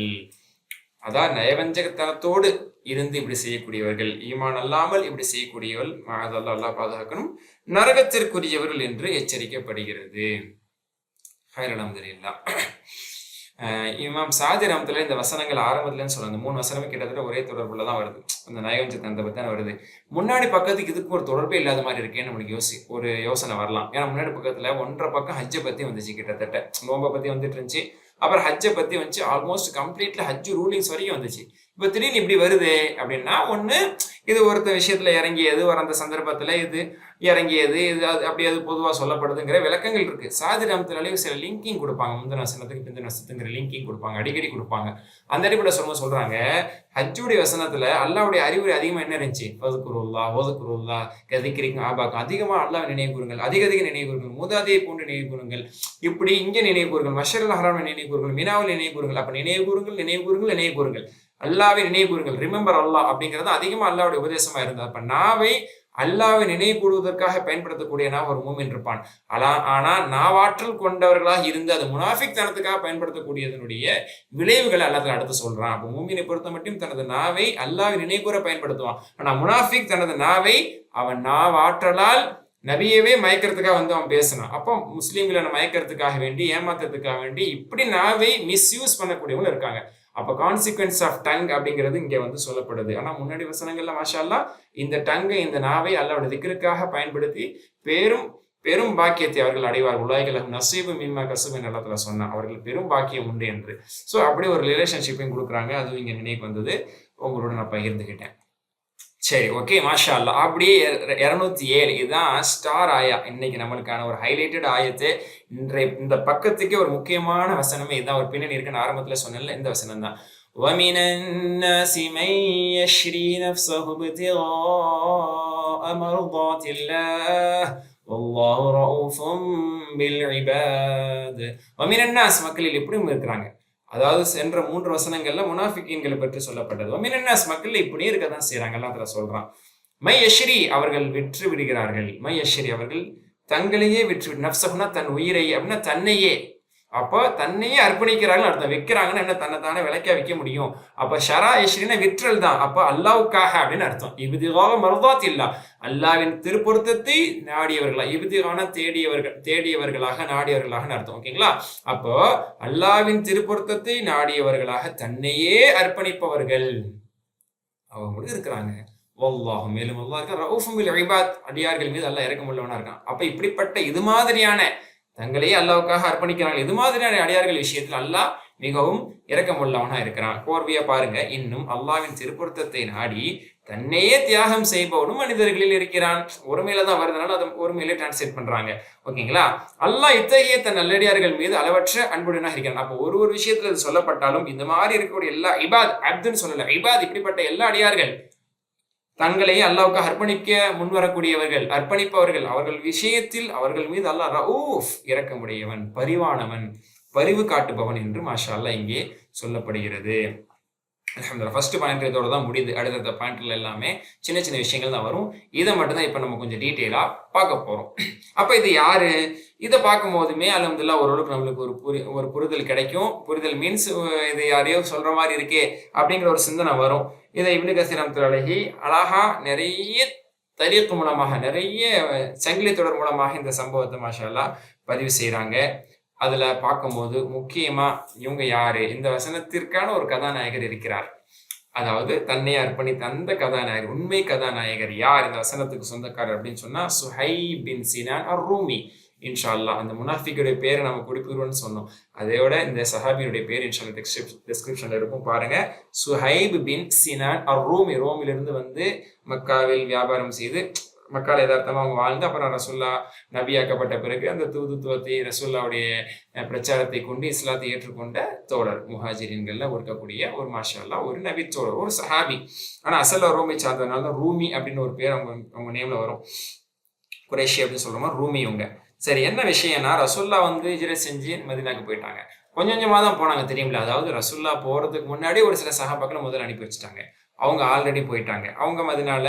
அதான் நயவஞ்சகத்தனத்தோடு இருந்து இப்படி செய்யக்கூடியவர்கள், ஈமான் அல்லாமல் இப்படி செய்யக்கூடியவர்கள் அதெல்லாம் எல்லாம் பாதுகாக்கணும், நரகத்திற்குரியவர்கள் என்று எச்சரிக்கப்படுகிறது. அல்ஹம்துலில்லாஹ். இமாம் சாதி ரஹ்மத்துல்லாஹி இந்த வசனங்கள் ஆரம்பத்துலன்னு சொல்லுவாங்க. இந்த 3 வசனமே கிட்டத்தட்ட ஒரே தொடர்புல தான் வருது. அந்த நயவஞ்சகத்தனத்தை பத்தி தான் வருது. முன்னாடி பக்கத்துக்கு இதுக்கு ஒரு தொடர்பே இல்லாத மாதிரி இருக்கேன்னு நம்மளுக்கு ஒரு யோசனை வரலாம். ஏன்னா முன்னாடி பக்கத்துல 1.5 பக்கம் ஹஜ்ஜை பத்தி வந்துச்சு, கிட்டத்தட்ட நோம்பை பத்தி வந்துட்டு இருந்துச்சு. அப்புறம் ஹஜ்ஜை பத்தி வந்துச்சு, ஆல்மோஸ்ட் கம்ப்ளீட்ல ஹஜ் ரூலிங்ஸ் வரைக்கும் வந்துச்சு. இப்போ திடீர்னு இப்படி வருது அப்படின்னா, ஒண்ணு இது ஒருத்த விஷயத்துல இறங்கியது, ஒரு அந்த சந்தர்ப்பத்துல இது இறங்கியது, இது அப்படி அது பொதுவாக சொல்லப்படுதுங்கிற விளக்கங்கள் இருக்கு. சாதி ரஹ்மத்துல்லாஹி சில லிங்கிங் கொடுப்பாங்க, முந்தின வசனத்துக்கு பிந்தின வசனத்துங்கிற லிங்கிங் கொடுப்பாங்க, அடிக்கடி கொடுப்பாங்க. அந்த அடிப்படை சொல்றாங்க, ஹஜ்ஜுடைய வசனத்துல அல்லாஹ்வுடைய அறிவுரை அதிகமா என்ன இருந்துச்சு, வதுகுருல்லாஹ் கதிக்ரிக்கும் ஆபாக்கும், அதிகமா அல்லாஹ் நினைவு கூறுங்கள், அதிக நினைவு கூறுங்கள், மூதாதையை போன்று நினைவு கூறுங்கள், இப்படி இங்க நினைவு கூறுங்கள், மஷரல் ஹராம் நினைவு கூறுங்கள், மினாவில் நினைவு கூறுங்கள். அப்ப நினைவு கூறுங்கள், அல்லாஹ்வை நினைவு கூறுங்கள், ரிமெம்பர் அல்லாஹ் அப்படிங்கிறது அதிகமா அல்லாஹ்வுடைய உபதேசமா இருந்தது. அப்ப நாவை அல்லாஹ்வை நினைவு கூறுவதற்காக பயன்படுத்தக்கூடிய ஒரு மூமின் இருப்பான். ஆனா நாவாற்றல் கொண்டவர்களாக இருந்து அது முனாஃபிக் தனத்துக்காக பயன்படுத்தக்கூடியதனுடைய விளைவுகளை அல்லாஹ் அடுத்து சொல்றான். அப்ப மூமினை பொறுத்த மட்டும் தனது நாவை அல்லாஹ்வை நினைவு கூற பயன்படுத்துவான். ஆனா முனாஃபிக் தனது நாவை அவன் நாவாற்றலால் நபியவே மயக்கிறதுக்காக அவன் பேசினான். அப்போ முஸ்லீம்களை மயக்கிறதுக்காக வேண்டி, ஏமாத்துறதுக்காக வேண்டி இப்படி நாவை மிஸ்யூஸ் பண்ணக்கூடியவங்க இருக்காங்க. அப்ப கான்சிக்வன்ஸ் ஆஃப் டங் அப்படிங்கிறது இங்க சொல்லப்படுது. ஆனா முன்னாடி வசனங்கள்ல மாஷா அல்லாஹ் இந்த டங்கை, இந்த நாவை அல்லாஹ்வுடைய திக்ருக்காக பயன்படுத்தி பெரும் பாக்கியத்தை அவர்கள் அடைவார்கள். உலாய்கள் நசீபு மிம்மா கஸபு அல்லாஹ் சொன்னா அவர்கள் பெரும் பாக்கியம் உண்டு என்று. ஸோ அப்படி ஒரு ரிலேஷன்ஷிப்பையும் கொடுக்குறாங்க. அதுவும் இங்க நினைவுக்கு வந்தது, உங்களோட நான் பகிர்ந்துக்கிட்டேன். சரி, ஓகே, மாஷா அல்லாஹ். அப்படியே 207 இதுதான் ஸ்டார் ஆயா, இன்னைக்கு நம்மளுக்கான ஒரு ஹைலைட்டட் ஆயத்து. இந்த பக்கத்துக்கே ஒரு முக்கியமான வசனமே இதுதான். ஒரு பின்னணி இருக்குன்னு ஆரம்பத்துல சொன்னேன்ல, இந்த வசனம் தான். وَمِنَ النَّاسِ مَن يَشْرِي نَفْسَهُ ابْتِغَاءَ مَرْضَاتِ اللَّهِ وَاللَّهُ رَءُوفٌ بِالْعِبَادِ. وَمِنَ النَّاسِ மக்களில் இப்படியும் இருக்கிறாங்க. அதாவது சென்ற 3 வசனங்கள்ல முனாஃபிகீன்களை பற்றி சொல்லப்பட்டது. வமினன்னாஸ் மக்கள் இப்படியே இருக்கதான் செய்யறாங்க. அல்லாஹ் சொல்றான், மை யஷ்ரி அவர்கள் விற்று விடுகிறார்கள், மை யஷ்ரி அவர்கள் தங்களையே விற்று, நஃப்ஸஹுனா தன் உயிரை, அப்படின்னா தன்னையே, அப்போ தன்னையே அர்ப்பணிக்கிறார்கள் அர்த்தம். விற்கிறாங்கன்னா என்ன, தன்னை தானே விலைக்கா விற்க முடியும். அப்ப ஷரா யஷ்ரினா விற்றல் தான். அப்ப அல்லாஹ்வுக்காக அப்படின்னு அர்த்தம். இப்திகாவ மர்தாத் இல்லா, அல்லாஹ்வின் திருப்பொருத்தத்தை நாடியவர்களா, இப்திகான தேடியவர்களாக நாடியவர்களாக அர்த்தம். ஓகேங்களா? அப்போ அல்லாஹ்வின் திருப்பொருத்தத்தை நாடியவர்களாக தன்னையே அர்ப்பணிப்பவர்கள் அவங்களும் இருக்கிறாங்க. வல்லாஹு, மேலும் அல்லாஹ் இருக்கான், ரவுஃபும் பில் இபாத், அடியார்கள் மீது அல்லாஹ் இரக்கமுள்ளவனா இருக்கான். அப்ப இப்படிப்பட்ட இது மாதிரியான தங்களையே அல்லாஹ்வுக்காக அர்ப்பணிக்கிறாங்க, இது மாதிரியான அடியார்கள் விஷயத்தில் அல்லாஹ் மிகவும் இரக்கமுள்ளவனா இருக்கிறான். கோர்வையா பாருங்க, இன்னும் அல்லாஹ்வின் திருப்பொருத்தத்தை நாடி தன்னையே தியாகம் செய்பவனும் மனிதர்களில் இருக்கிறான். ஒருமையில தான் வருதுனால அதை ஒருமையிலே டிரான்ஸ்லேட் பண்றாங்க. ஓகேங்களா? அல்லாஹ் இத்தகைய தன் நல்லடியார்கள் மீது அளவற்ற அன்புடனாக இருக்கிறான். அப்போ ஒரு விஷயத்துல இது சொல்லப்பட்டாலும் இந்த மாதிரி இருக்கக்கூடிய எல்லா இபாத், அப்துன்னு சொல்லல, இபாத் இப்படிப்பட்ட எல்லா அடியார்கள் தங்களையே அல்லாஹ்வுக்காக அர்ப்பணிக்க முன்வரக்கூடியவர்கள், அர்ப்பணிப்பவர்கள், அவர்கள் விஷயத்தில் அவர்கள் மீது அல்லாஹ் ரഊஃப், இரக்கமுடையவன், பரிவானவன், பரிவு காட்டுபவன் என்று மாஷா அல்லாஹ் இங்கே சொல்லப்படுகிறது. அல்ஹம்துலில்லாஹ். ஃபர்ஸ்ட் பாயிண்ட் இதோட தான் முடியுது. அடுத்த பாயிண்ட்ல எல்லாமே சின்ன சின்ன விஷயங்கள் தான் வரும். இதை மட்டும் தான் இப்ப நம்ம கொஞ்சம் டீட்டெயிலா பார்க்க போறோம். அப்ப இது யாரு? இதை பார்க்கும் போதுமே அல்ஹம்துலில்லாஹ் ஓரளவுக்கு நம்மளுக்கு ஒரு புரிதல் கிடைக்கும். புரிதல் மீன்ஸ் இது யாரையோ சொல்ற மாதிரி இருக்கே அப்படிங்கிற ஒரு சிந்தனை வரும். இதை இப்னு கஸீர் ரஹ்மத்துல்லாஹி அழகா நிறைய தரீக் மூலமாக, நிறைய சங்கிலி தொடர் மூலமாக இந்த சம்பவத்தை மாஷா அல்லாஹ் பதிவு செய்கிறாங்க. அதுல பார்க்கும்போது முக்கியமா இவங்க யாரு, இந்த வசனத்திற்கான ஒரு கதாநாயகர் இருக்கிறார். அதாவது தன்னை அர்ப்பணித்த அந்த கதாநாயகர், உண்மை கதாநாயகர் யார், இந்த வசனத்துக்கு சொந்தக்காரர் அப்படின்னு சொன்னா சுஹைப் பின் சினான் அர்-ரூமி. இன்ஷா அல்லாஹ் அந்த முனாஃபிக்குடைய பேரை நம்ம குறிப்பிடுவோம்னு சொன்னோம். அதையோட இந்த சஹாபியுடைய பேர் இன்ஷா அல்லாஹ் டிஸ்கிரிப்ஷன்ல இருக்கும், பாருங்க. சுஹைப் பின் சினான் அர்-ரூமி, ரோமிலிருந்து வந்து மக்காவில் வியாபாரம் செய்து மக்கால் யதார்த்தமாக அவங்க வாழ்ந்து அப்புறம் ரசுல்லா நபியாக்கப்பட்ட பிறகு அந்த தூதுத்துவத்தை ரசுல்லாவுடைய பிரச்சாரத்தை கொண்டு இஸ்லாத்தை ஏற்றுக்கொண்ட தோழர், முஹாஜிரின்கள்ல இருக்கக்கூடிய ஒரு மாஷா அல்லாஹ் ஒரு நபி தோழர், ஒரு சஹாபி. ஆனா அசல்ல ரோமை சார்ந்ததுனால தான் ரூமி அப்படின்னு ஒரு பேர் அவங்க நேம்ல வரும். குறைஷி அப்படின்னு சொல்றோமா, ரூமி இவங்க. சரி, என்ன விஷயம்னா ரசுல்லா வந்து ஹிஜ்ரத் செஞ்சு மதீனாக்கு போயிட்டாங்க. கொஞ்சம் கொஞ்சமாக தான் போனாங்க, தெரியுமில்ல. அதாவது ரசுல்லா போறதுக்கு முன்னாடி ஒரு சில சஹாபாக்களை முதல்ல அனுப்பி வச்சுட்டாங்க. அவங்க ஆல்ரெடி போயிட்டாங்க. அவங்க மதீனால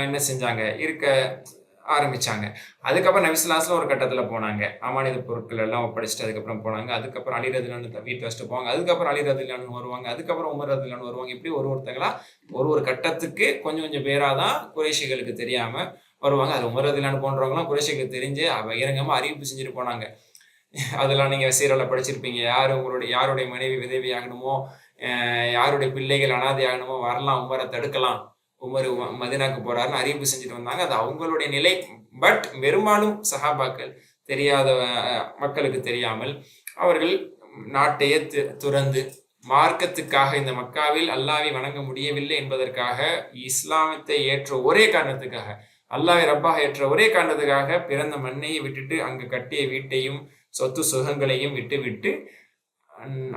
என்ன செஞ்சாங்க, இருக்க ஆரம்பிச்சாங்க. அதுக்கப்புறம் நபி ஸல்லல்லாஹு அலைஹி வஸல்லம் ஒரு கட்டத்தில் போனாங்க, அமானித பொருட்கள் எல்லாம் ஒப்படைச்சிட்டு அதுக்கப்புறம் போனாங்க. அதுக்கப்புறம் அலி ரலியல்லாஹு வீட்டு வச்சுட்டு போவாங்க. அதுக்கப்புறம் அலி ரலியல்லாஹு வருவாங்க. அதுக்கப்புறம் உமர் ரலியல்லாஹு வருவாங்க. இப்படி ஒருத்தங்களா ஒரு கட்டத்துக்கு கொஞ்சம் கொஞ்சம் பேராக தான் குறைஷிகளுக்கு தெரியாம வருவாங்க. அது உமர் ரலியல்லாஹு போன்றவங்களாம் குறைஷிகளுக்கு தெரிஞ்சு பகிரங்கமாக அறிவிப்பு செஞ்சுட்டு போனாங்க. அதெல்லாம் நீங்க சீரலை படிச்சிருப்பீங்க. யாருடைய மனைவி விதவி ஆகணுமோ, யாருடைய பிள்ளைகள் அனாதை ஆகணுமோ வரலாம், உமரை தடுக்கலாம், உமர் மதீனாக்கு போறாருன்னு அறிவிப்பு செஞ்சுட்டு வந்தாங்க. அது அவங்களுடைய நிலை. பட் பெரும்பாலும் சஹாபாக்கள் தெரியாத மக்களுக்கு தெரியாமல் அவர்கள் நாட்டையே துறந்து மார்க்கத்துக்காக, இந்த மக்காவில் அல்லாஹ்வை வணங்க முடியவில்லை என்பதற்காக, இஸ்லாமத்தை ஏற்ற ஒரே காரணத்துக்காக, அல்லாஹ்வை ரப்பாக ஏற்ற ஒரே காரணத்துக்காக பிறந்த மண்ணையை விட்டுட்டு அங்கு கட்டிய வீட்டையும் சொத்து சுகங்களையும் விட்டு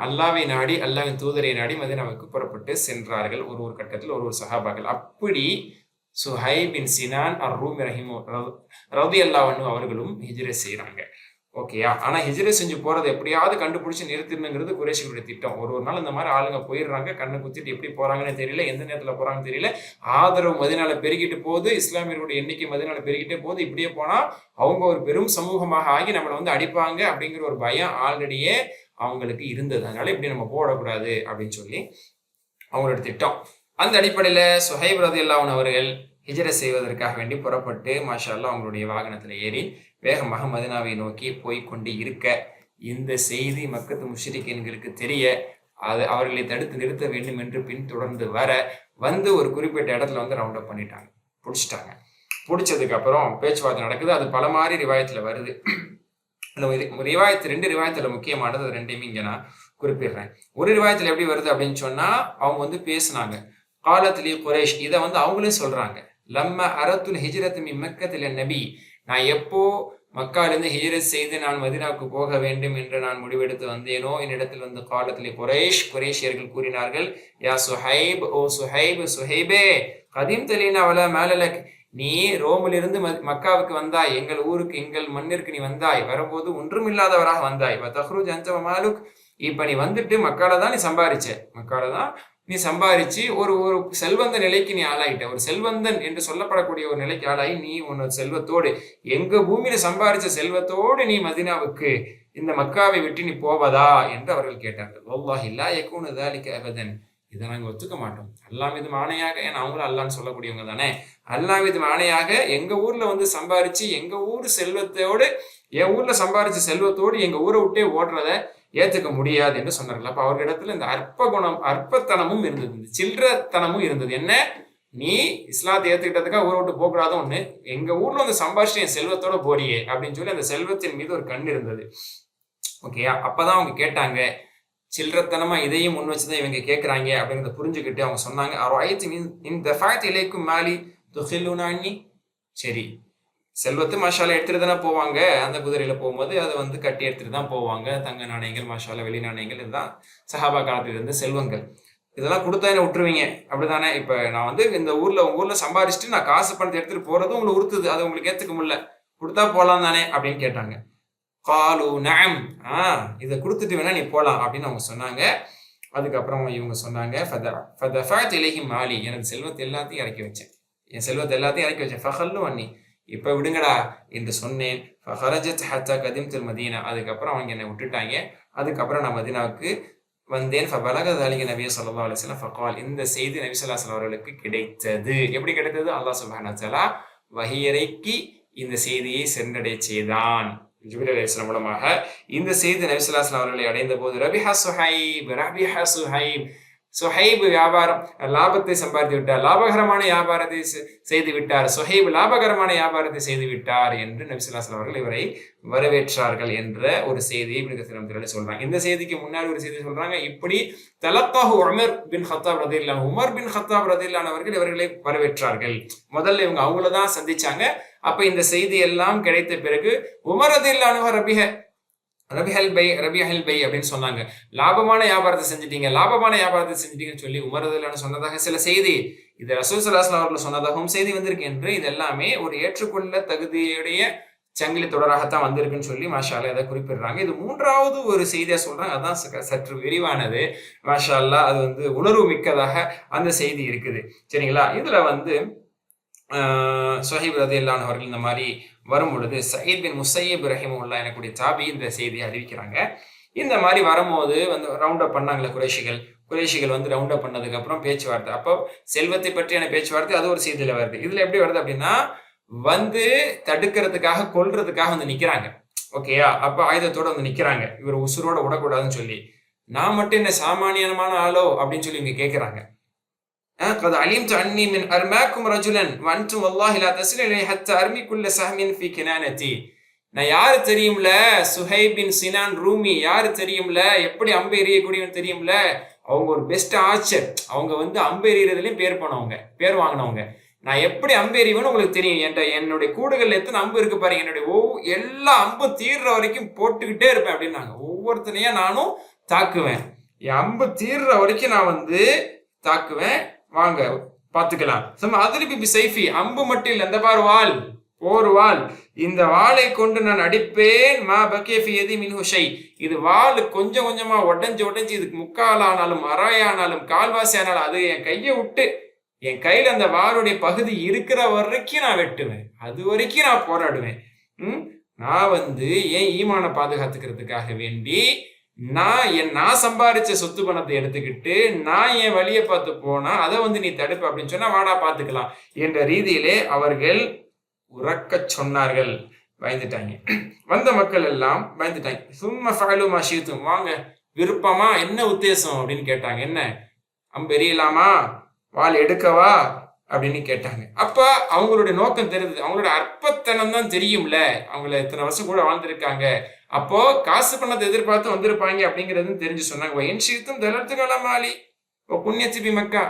அல்லாஹ்வை நாடி, அல்லாஹ்வின் தூதரை நாடி மதீனாவுக்கு புறப்பட்டு சென்றார்கள். ஒரு கட்டத்தில் ஒரு சஹாபாக்கள். அப்படி சுஹைப் பின் சினான் அர்-ரூமி ரலியல்லாஹு அன்ஹு அவர்களும் ஹிஜ்ரத் செய்யறாங்க. ஓகேயா? ஆனா ஹிஜ்ரத் செஞ்சு போறது எப்படியாவது கண்டுபிடிச்சு நிறுத்திடணுங்கிறது குறைஷிகளுடைய திட்டம். ஒரு நாள் இந்த மாதிரி ஆளுங்க போயிடுறாங்க, கண்ணை குத்திட்டு எப்படி போறாங்கன்னு தெரியல, எந்த நேரத்துல போறாங்கன்னு தெரியல. ஆதரவு மதீனால பெருகிட்டு போகுது, இஸ்லாமியர்களுடைய எண்ணிக்கை மதீனால பெருகிட்டே போகுது. இப்படியே போனா அவங்க ஒரு பெரும் சமூகமாக ஆகி நம்மளை வந்து அடிப்பாங்க அப்படிங்கிற ஒரு பயம் ஆல்ரெடியே அவங்களுக்கு இருந்தது. அதனால இப்படி நம்ம போடக்கூடாது அப்படின்னு சொல்லி அவங்களோட திட்டம். அந்த அடிப்படையில சுஹைப் ரலியல்லாஹு அன்ஹு அவர்கள் ஹிஜ்ரத் செய்வதற்காக வேண்டி புறப்பட்டு மாஷா அல்லாஹ் அவங்களுடைய வாகனத்துல ஏறி வேகமாக மதீனாவை நோக்கி போய் கொண்டு இருக்க, இந்த செய்தி மக்கத்து முஷ்ரிக்கீன்களுக்கு தெரிய, அது அவர்களை தடுத்து நிறுத்த வேண்டும் என்று பின்தொடர்ந்து வந்து ஒரு குறிப்பிட்ட இடத்துல வந்து ரவுண்ட் அப் பண்ணிட்டாங்க, பிடிச்சிட்டாங்க. பிடிச்சதுக்கு அப்புறம் பேச்சுவார்த்தை நடக்குது. அது பல மாதிரி ரிவாயத்துல வருது. ரெண்டு ரிவாயத்துல முக்கியமானது, அது ரெண்டையுமே இங்க நான் குறிப்பிடுறேன். ஒரு ரிவாயத்துல எப்படி வருது அப்படின்னு சொன்னா, அவங்க வந்து பேசினாங்க, காலத்திலே குறைஷ், இதை வந்து அவங்களே சொல்றாங்க, லம்ம அரத்துல் ஹிஜ்ரத் மின் மக்கத்தில் நபி, நான் எப்போ மக்காலிருந்து ஹிஜ்ரத் செய்து நான் மதீனாவுக்கு போக வேண்டும் என்று நான் முடிவெடுத்து வந்தேனோ, என்னிடத்தில் வந்து காலத்திலே குறைஷியர்கள் கூறினார்கள், யா சுஹைப், ஓ சுஹைப், சுஹைபே கதீம் தலீனா வல மேலலக், நீ ரோமிலிருந்து மக்காவுக்கு வந்தாய், எங்கள் ஊருக்கு, எங்கள் மண்ணிற்கு நீ வந்தாய், வரும்போது ஒன்றுமில்லாதவராக வந்தாய், தஹ்ருஜ் அன்த மாலுக், இப்ப நீ வந்துட்டு மக்கால தான் நீ சம்பாரிச்ச, மக்கால தான் நீ சம்பாரிச்சு ஒரு செல்வந்த நிலைக்கு நீ ஆளாயிட்ட, ஒரு செல்வந்தன் என்று சொல்லப்படக்கூடிய ஒரு நிலைக்கு ஆளாகி, நீ உன்னோட செல்வத்தோடு, எங்க பூமியில சம்பாரிச்ச செல்வத்தோடு நீ மதீனாவுக்கு, இந்த மக்காவை விட்டு நீ போவதா என்று அவர்கள் கேட்டார்கள். வல்லாஹி லா யகூனு ذلك அபதன், இதை நாங்கள் ஒத்துக்க மாட்டோம். அல்லாஹ் மீது ஆணையாக, ஏன்னா அவங்களும் அல்லான்னு சொல்லக்கூடியவங்க தானே, அல்லாஹ் மீது ஆணையாக எங்க ஊர்ல வந்து சம்பாரிச்சு, எங்க ஊர் செல்வத்தோடு, என் ஊர்ல சம்பாரிச்ச செல்வத்தோடு எங்க ஊரை விட்டே ஓடுறத ஏத்துக்க முடியாது என்று சொன்னார்கள். அப்ப அவர்களிடத்துல இந்த அற்பத்தனமும் இருந்தது, இந்த சில்லறத்தனமும் இருந்தது. என்ன, நீ இஸ்லாத்தை ஏத்துக்கிட்டதுக்காக ஊரை விட்டு போகக்கூடாத ஒண்ணு, எங்க ஊர்ல வந்து சம்பாரிச்சு என் செல்வத்தோட போறியே அப்படின்னு சொல்லி அந்த செல்வத்தின் மீது ஒரு கண் இருந்தது. ஓகேயா? அப்பதான் அவங்க கேட்டாங்க, சில்லறத்தனமா இதையும் முன் வச்சுதான் இவங்க கேட்கறாங்க அப்படிங்கிறத புரிஞ்சுக்கிட்டு அவங்க சொன்னாங்க, இந்த ஃபேக்ட் இலைக்கும் மாலி துஹில்லுனானி, சரி செல்வத்து மாஷால எடுத்துட்டு தானே போவாங்க, அந்த குதிரையில போகும்போது அதை வந்து கட்டி எடுத்துட்டு தான் போவாங்க, தங்க நாணயங்கள் மாஷால வெளி நாணயங்கள், இதுதான் சஹாபா காலத்துல இருந்த செல்வங்கள், இதெல்லாம் கொடுத்தா என்ன விட்டுருவீங்க அப்படிதானே? இப்ப நான் வந்து இந்த உங்க ஊர்ல சம்பாரிச்சுட்டு நான் காசு பணத்தை எடுத்துட்டு போறது உங்களுக்கு உறுத்துது, அது உங்களுக்கு ஏத்துக்க முடியல, கொடுத்தா போலாம் தானே அப்படின்னு கேட்டாங்க. காலு நஅம், இதை கொடுத்துட்டு வேணா நீ போலாம் அப்படின்னு அவங்க சொன்னாங்க. அதுக்கப்புறம் இவங்க சொன்னாங்க, ஃபதஃபஅத் இலைஹிம் மாலி, எனது செல்வத்தை எல்லாத்தையும் இறக்கி வச்சேன், என் செல்வத்தை எல்லாத்தையும் இறக்கி வச்சேன், ஃபஹல்லு அன்னி, இப்ப விடுங்கடா என்று சொன்னேன். ஃபஹரஜத் ஹத்தா கதிம்துல் மதீனா, அதுக்கப்புறம் அவங்க என்னை விட்டுட்டாங்க. அதுக்கப்புறம் நான் மதீனாவுக்கு வந்தேன். ஃபபலக ذلك நபி ஸல்லல்லாஹு அலைஹி வஸல்லம் ஃபகால், இந்த செய்தி நபி ஸல்லல்லாஹு அலைஹி வஸல்லம் அவர்களுக்கு கிடைத்தது. எப்படி கிடைத்தது? அல்லாஹ் சுப்ஹானஹு வ தஆலா வஹீயரைக்கு இந்த செய்தியை சென்றடைய செய்தான். ஜிப்ரீல் அலைஹிஸ்ஸலாம் மூலமாக இந்த செய்தி நபி ஸல்லல்லாஹு அலைஹி வஸல்லம் அவர்களை அடைந்த போது ரபிஹ சுஹைப், சுஹைப் வியாபாரம் லாபத்தை சம்பாதித்து விட்டார், லாபகரமான வியாபாரத்தை செய்து விட்டார், சுஹைப் லாபகரமான வியாபாரத்தை செய்து விட்டார் என்று நபி ஸல்லல்லாஹு அலைஹி வஸல்லம் அவர்கள் இவரை வரவேற்றார்கள் என்ற ஒரு செய்தியை இப்னு கஸீர் சொல்றாங்க. இந்த செய்திக்கு முன்னாடி ஒரு செய்தி சொல்றாங்க, இப்படி தலக்காஹு உமர் பின் கத்தாப் ரலியல்லாஹு அன்ஹு, உமர் பின் கத்தாப் ரலியல்லாஹு அன்ஹு அவர்கள் இவர்களை வரவேற்றார்கள். முதல்ல இவங்க அவங்கள தான் சந்திச்சாங்க. அப்ப இந்த செய்தி எல்லாம் கிடைத்த பிறகு உமர் ரலியல்லாஹு அன்ஹு ரபிஹல் பை அப்படின்னு சொன்னாங்க. லாபமான வியாபாரத்தை செஞ்சிட்டீங்கன்னு சொல்லி உமர் ரலியல்லாஹு அன்ஹு சொன்னதாக சில செய்தி, இது ரசூல் ஸல்லல்லாஹு அலைஹி வஸல்லம் அவர்கள் சொன்னதாகவும் செய்தி வந்திருக்கு என்று இது எல்லாமே ஒரு ஏற்றுக்கொள்ள தகுதியுடைய சங்கிலி தொடராகத்தான் வந்திருக்குன்னு சொல்லி மாஷா அல்லாஹ் இதை குறிப்பிடுறாங்க. இது மூன்றாவது ஒரு செய்தியா சொல்றாங்க. அதான் சற்று விரிவானது. மாஷா அல்லாஹ் அது உணர்வு மிக்கதாக அந்த செய்தி இருக்குது. சரிங்களா? இதுல சுஹைப் ரலியல்லாஹு அன்ஹு அவர்கள் இந்த மாதிரி வரும் பொழுது சயீத் பின் முஸையிப் ரஹிமஹுல்லாஹ் எனக்கூடிய தாபி இந்த செய்தியை அறிவிக்கிறாங்க. இந்த மாதிரி வரும்போது ரவுண்ட் அப் பண்ணாங்களே குறைஷிகள் ரவுண்ட் அப் பண்ணதுக்கு அப்புறம் பேச்சுவார்த்தை, அப்போ செல்வத்தை பற்றியான பேச்சுவார்த்தை அது ஒரு செய்தியில வருது. இதுல எப்படி வருது அப்படின்னா, தடுக்கிறதுக்காக கொல்றதுக்காக நிக்கிறாங்க. ஓகேயா? அப்ப ஆயுதத்தோட நிக்கிறாங்க, இவர் உசுரோட விடக்கூடாதுன்னு சொல்லி. நான் மட்டும் என்ன சாமானியமான ஆளோ அப்படின்னு சொல்லி இங்க கேட்கிறாங்க. قد علمت أني من أرماكم رجلا وأنتم والله لا تصل إلي حتى أرمي كل سهم في كنانتي. நான் யாரு தெரியும்ல, சுஹைப் பின் சினான் ரூமி யாரு தெரியும்ல, எப்படி அம்பு எறியக்கூடியவன் தெரியும்ல, அவங்க ஒரு பெஸ்ட் ஆர்ச்சர், அவங்க அம்பு எறியறதுலயும் பேர் வாங்கினவங்க. நான் எப்படி அம்பு எறிவேன்னு உங்களுக்கு தெரியும். என்னுடைய கூடுகள்ல எத்தனை அம்பு இருக்கு பாருங்க, என்னுடைய எல்லா அம்பும் தீர்ற வரைக்கும் போட்டுக்கிட்டே இருப்பேன் அப்படின்னாங்க. ஒவ்வொருத்தனையா நானும் தாக்குவேன், என் அம்பு தீர்ற வரைக்கும் நான் தாக்குவேன், வாங்க பாத்துக்கலாம். சைஃபி, அம்பு மட்டும் இல்ல, இந்த பாரு வாள், போர் வாள், இந்த வாளை கொண்டு நான் அடிப்பேன். மா பக்கேஃபி எதி மின்ஹு ஷை, இது வாள் கொஞ்சம் கொஞ்சமா உடஞ்சு இதுக்கு முக்காலானாலும் அராயானாலும் கால்வாசி ஆனாலும் அது என் கையை விட்டு என் கையில அந்த வாளுடைய பகுதி இருக்கிற வரைக்கும் நான் வெட்டுவேன், அது வரைக்கும் நான் போராடுவேன். நான் ஏன் ஈமான பாதுகாத்துக்கிறதுக்காக வேண்டி நான் சம்பாதிச்ச சொத்து பணத்தை எடுத்துக்கிட்டு நான் என் வழியை பார்த்து போனா அதை நீ தடுப்ப அப்படின்னு சொன்னா வாடா பாத்துக்கலாம் என்ற ரீதியிலே அவர்கள் உறக்க சொன்னார்கள். பயந்துட்டாங்க, வந்த மக்கள் எல்லாம் பயந்துட்டாங்க. சும்மா ஃபஅலு மா ஷி'தும், வாங்க விருப்பமா, என்ன உத்தேசம் அப்படின்னு கேட்டாங்க. என்ன அம்பு எறியலாமா, வாள் எடுக்கவா அப்படின்னு கேட்டாங்க. அப்ப அவங்களுடைய நோக்கம் தெரியுது, அவங்களோட அற்பத்தனம் தான் தெரியும்ல, அவங்கள இத்தனை வருஷம் கூட வாழ்ந்திருக்காங்க, அப்போ காசு பணத்தை எதிர்பார்த்து வந்திருப்பாங்க அப்படிங்கறதுன்னு தெரிஞ்சு சொன்னாங்க. என்ஷித்தும் தளர்த்துகளமாலி புண்ணியத்திபி மக்கா,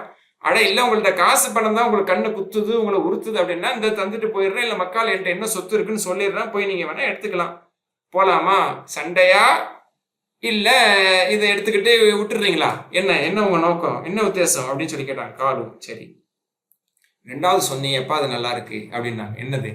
அட இல்ல உங்கள்ட்ட காசு பணம் தான் உங்களுக்கு கண்ணு குத்துது, உங்களை உறுத்துது அப்படின்னா இந்த தந்துட்டு போயிடுறேன், இல்ல மக்கள் என்கிட்ட என்ன சொத்து இருக்குன்னு சொல்லிடுறேன், போய் நீங்க வேணா எடுத்துக்கலாம், போலாமா, சண்டையா இல்ல இதை எடுத்துக்கிட்டு விட்டுடுறீங்களா, என்ன உங்க நோக்கம், என்ன உத்தேசம் அப்படின்னு சொல்லி கேட்டாங்க. காலு சரி, ரெண்டாவது சொன்னீங்கப்பா அது நல்லா இருக்கு அப்படின்னாங்க. என்னது,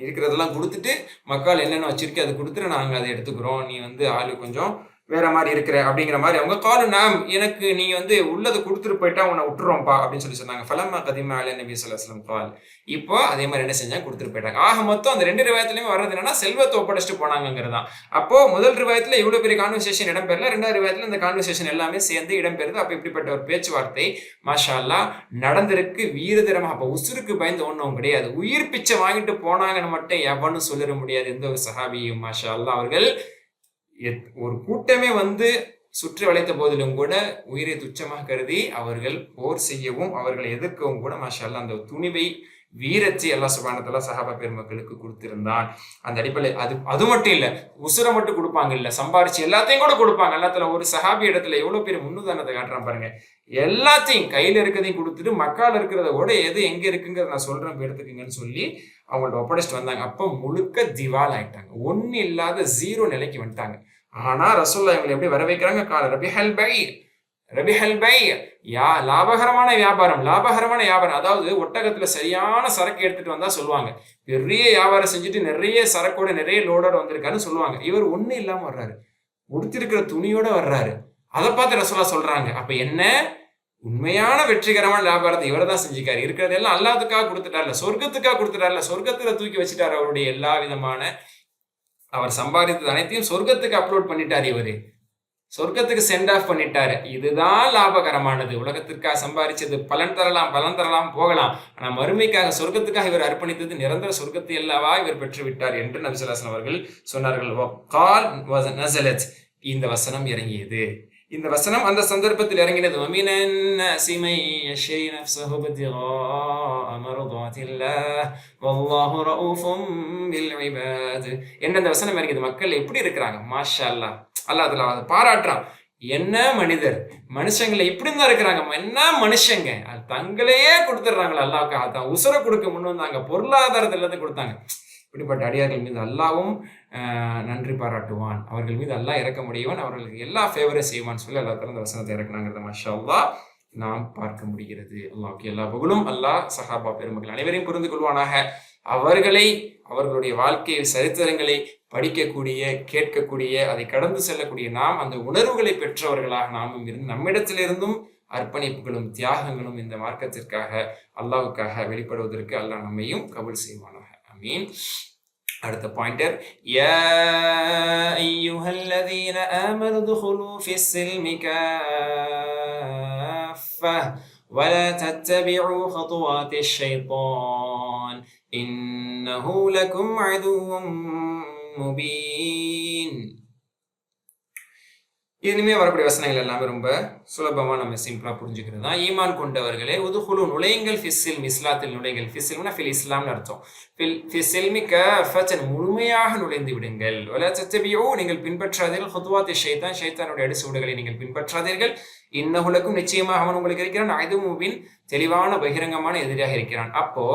இருக்கிறதெல்லாம் கொடுத்துட்டு மக்கள் என்னென்ன வச்சிருக்கே அதை கொடுத்துட்டு நாங்கள் அதை எடுத்துக்கிறோம், நீ ஆளு கொஞ்சம் வேற மாதிரி இருக்கிற அப்படிங்கிற மாதிரி அவங்க காலு நாம் எனக்கு நீங்க உள்ளதை கொடுத்துட்டு போயிட்டா உன்னை விட்டுறோம்ப்பா அப்படின்னு சொல்லி சொன்னாங்க. ஃபலம்மா கதிமா அலி நபி ஸல்லல்லாஹு அலைஹி வஸல்லம் கால், இப்போ அதே மாதிரி என்ன செஞ்சாங்க, கொடுத்துட்டு போயிட்டாங்க. ஆக மொத்தம் அந்த ரெண்டு ரிவாயத்துலயுமே வர்றது என்னன்னா செல்வத்தை ஒப்படைச்சிட்டு போனாங்கிறதான். அப்போ முதல் ரிவாயத்துல இவ்வளவு பெரிய கான்வர்சேஷன் இடம்பெறல, ரெண்டாவது ரிவாயத்துல இந்த கான்வர்சேஷன் எல்லாமே சேர்ந்து இடம்பெறுது. அப்ப இப்படிப்பட்ட ஒரு பேச்சுவார்த்தை மாஷா அல்லாஹ் நடந்திருக்கு வீரதரமா. அப்ப உசுருக்கு பயந்து ஒன்றும் கிடையாது, உயிர் பிச்சை வாங்கிட்டு போனாங்கன்னு மட்டும் எவனும் சொல்லிட முடியாது எந்த ஒரு சஹாபியும். மாஷா அல்லாஹ் அவர்கள் ஒரு கூட்டமே சுற்றி வளைத்த போதிலும் கூட உயிரை துச்சமாக கருதி அவர்கள் போர் செய்யவும் அவர்களை எதிர்க்கவும் கூட மாஷா அல்லாஹ் அந்த துணிவை வீரத்தை அல்லாஹ் சுப்ஹானஹு வ தஆலா சஹாபா பெருமக்களுக்கு கொடுத்திருந்தான். அந்த அடிப்படையில் அது மட்டும் இல்ல, உசுரை மட்டும் கொடுப்பாங்க இல்ல, சம்பாரிச்சு எல்லாத்தையும் கூட கொடுப்பாங்க. எல்லாத்துல ஒரு சஹாபி இடத்துல எவ்வளவு பெரிய முன்னுதாரணத்தை காட்டுறான் பாருங்க. எல்லாத்தையும் கையில இருக்கிறதையும் கொடுத்துட்டு மக்கால இருக்கிறத விட எது எங்க இருக்குங்கிறத நான் சொல்றேன் எடுத்துக்கங்கன்னு சொல்லி அவங்கள்ட்ட ஒப்படைச்சிட்டு வந்தாங்க. அப்போ முழுக்க திவால் ஆயிட்டாங்க, ஒன்னு இல்லாத ஜீரோ நிலைக்கு வந்துட்டாங்க. ஆனா ரசூலுல்லாஹ் இவங்களை எப்படி வர வைக்கிறாங்க, கால ரபிஹல் பை, லாபகரமான வியாபாரம், அதாவது ஒட்டகத்துல சரியான சரக்கு எடுத்துட்டு வந்தா சொல்லுவாங்க, பெரிய வியாபாரம் செஞ்சுட்டு நிறைய சரக்கோட நிறைய லோடோட வந்திருக்காருன்னு சொல்லுவாங்க. இவர் ஒண்ணு இல்லாம வர்றாரு, உடுத்திருக்கிற துணியோட வர்றாரு. அதை பார்த்து ரசூலுல்லாஹ் சொல்றாங்க, அப்ப என்ன உண்மையான வெற்றிகரமான வியாபாரத்தை இவர் தான் செஞ்சுக்காரு, இருக்கிறதெல்லாம் அல்லாஹ்வுக்காக கொடுத்துட்டார்ல, சொர்க்கத்துக்காக கொடுத்துட்டார்ல, சொர்க்கத்துல தூக்கி வச்சுட்டாரு. அவருடைய எல்லா விதமான அவர் சம்பாதித்தது அனைத்தையும் சொர்க்கத்துக்கு அப்லோட் பண்ணிட்டார் இவரு. சொர்க்கத்துக்கு சென்ட் ஆஃப் பண்ணிட்டாரு. இதுதான் லாபகரமானது. உலகத்திற்காக சம்பாதிச்சது பலன் தரலாம் போகலாம். ஆனா மறுமைக்காக சொர்க்கத்துக்காக இவர் அர்ப்பணித்தது நிரந்தர சொர்க்கத்தை அல்லவா இவர் பெற்று விட்டார் என்று நபி ஸல்லல்லாஹு அலைஹி வஸல்லம் அவர்கள் சொன்னார்கள். வகால் நஸலத், இந்த வசனம் இறங்கியது. இந்த வசனம் அந்த சந்தர்ப்பத்தில் இறங்கினது. வமினன் நாஸி மன் யஷ்ரி நஃப்ஸஹு இப்திகாஅ மர்தாத்தில்லாஹ் வல்லாஹு ரഊஃபும் பில் இபாத். என்ன இந்த வசனம் இறங்கியது? மக்கள் எப்படி இருக்கிறாங்க? மாஷா அல்லாஹ், அல்லாஹ் அதுல அதை பாராட்டுறான். என்ன மனிதர், மனுஷங்களை இப்படி தான் இருக்கிறாங்க. என்ன மனுஷங்க தங்களையே கொடுத்துட்றாங்களா அல்லாஹ்வுக்கு. அதான் உசுரை கொடுக்க முன் வந்தாங்க, பொருளாதாரத்துல இருந்து கொடுத்தாங்க. இப்படிப்பட்ட அடியார்கள் மீது அல்லாஹ்வும் நன்றி பாராட்டுவான். அவர்கள் மீது அல்லாஹ் இறக்க முடியவன், அவர்களுக்கு எல்லா ஃபேவரும் செய்வான் சொல்லி அல்லாஹ் தஆலா இந்த வசனத்தை இறக்குனாங்கிறத மாஷா அல்லாஹ் நாம் பார்க்க முடிகிறது. அல்லாஹ்வுக்கு எல்லா புகழும். அல்லாஹ் சஹாபா பெருமக்கள் அனைவரையும் புரிந்து கொள்வானாக. அவர்களுடைய வாழ்க்கை சரித்திரங்களை படிக்கக்கூடிய, கேட்கக்கூடிய, அதை கடந்து செல்லக்கூடிய நாம் அந்த உணர்வுகளை பெற்றவர்களாக நாமும் இருந்து நம்மிடத்திலிருந்தும் அர்ப்பணிப்புகளும் தியாகங்களும் இந்த மார்க்கத்திற்காக அல்லாஹ்வுக்காக வெளிப்படுவதற்கு அல்லாஹ் நம்மையும் கபூல் செய்வானாக. ஆமீன். அடுத்த பாயிண்டர், யா அய்யுஹல்லதீன ஆமனு துகுலூ ஃபிஸ்ஸில்மி காஃபா வலா தத்தபிஉ ஹுதுவாத்திஷ் ஷைத்தான் இன்னஹு லகும் அதுவ்வும் முபீன். இனிமே வரக்கூடிய வசனங்கள் எல்லாமே ரொம்ப சுலபமா நம்ம சிம்பிளா புரிஞ்சுக்கிறது தான். ஈமான் கொண்டவர்களே உதுகுலு, நுழையுங்கள், ஃபிஸ்ஸில், இஸ்லாத்தில் நுழைங்கள். ஃபிஸ்ஸில்னா ஃபில் இஸ்லாம்னு அர்த்தம். ஃபிஸ்ஸில்மி கஃபத்தன், முழுமையாக நுழைந்து விடுங்கள். வலா தத்தபிஉ, நீங்கள் பின்பற்றாதீர்கள், ஹுதுவாத்தி ஷைத்தான், ஷைத்தானுடைய அடிசுவடுகளை நீங்கள் பின்பற்றாதீர்கள். இன்னஹு லகும், நிச்சயமாக அவன் உங்களுக்கு இருக்கிறான், அதுவும் முபீன், தெளிவான பகிரங்கமான எதிரியாக இருக்கிறான். அப்போ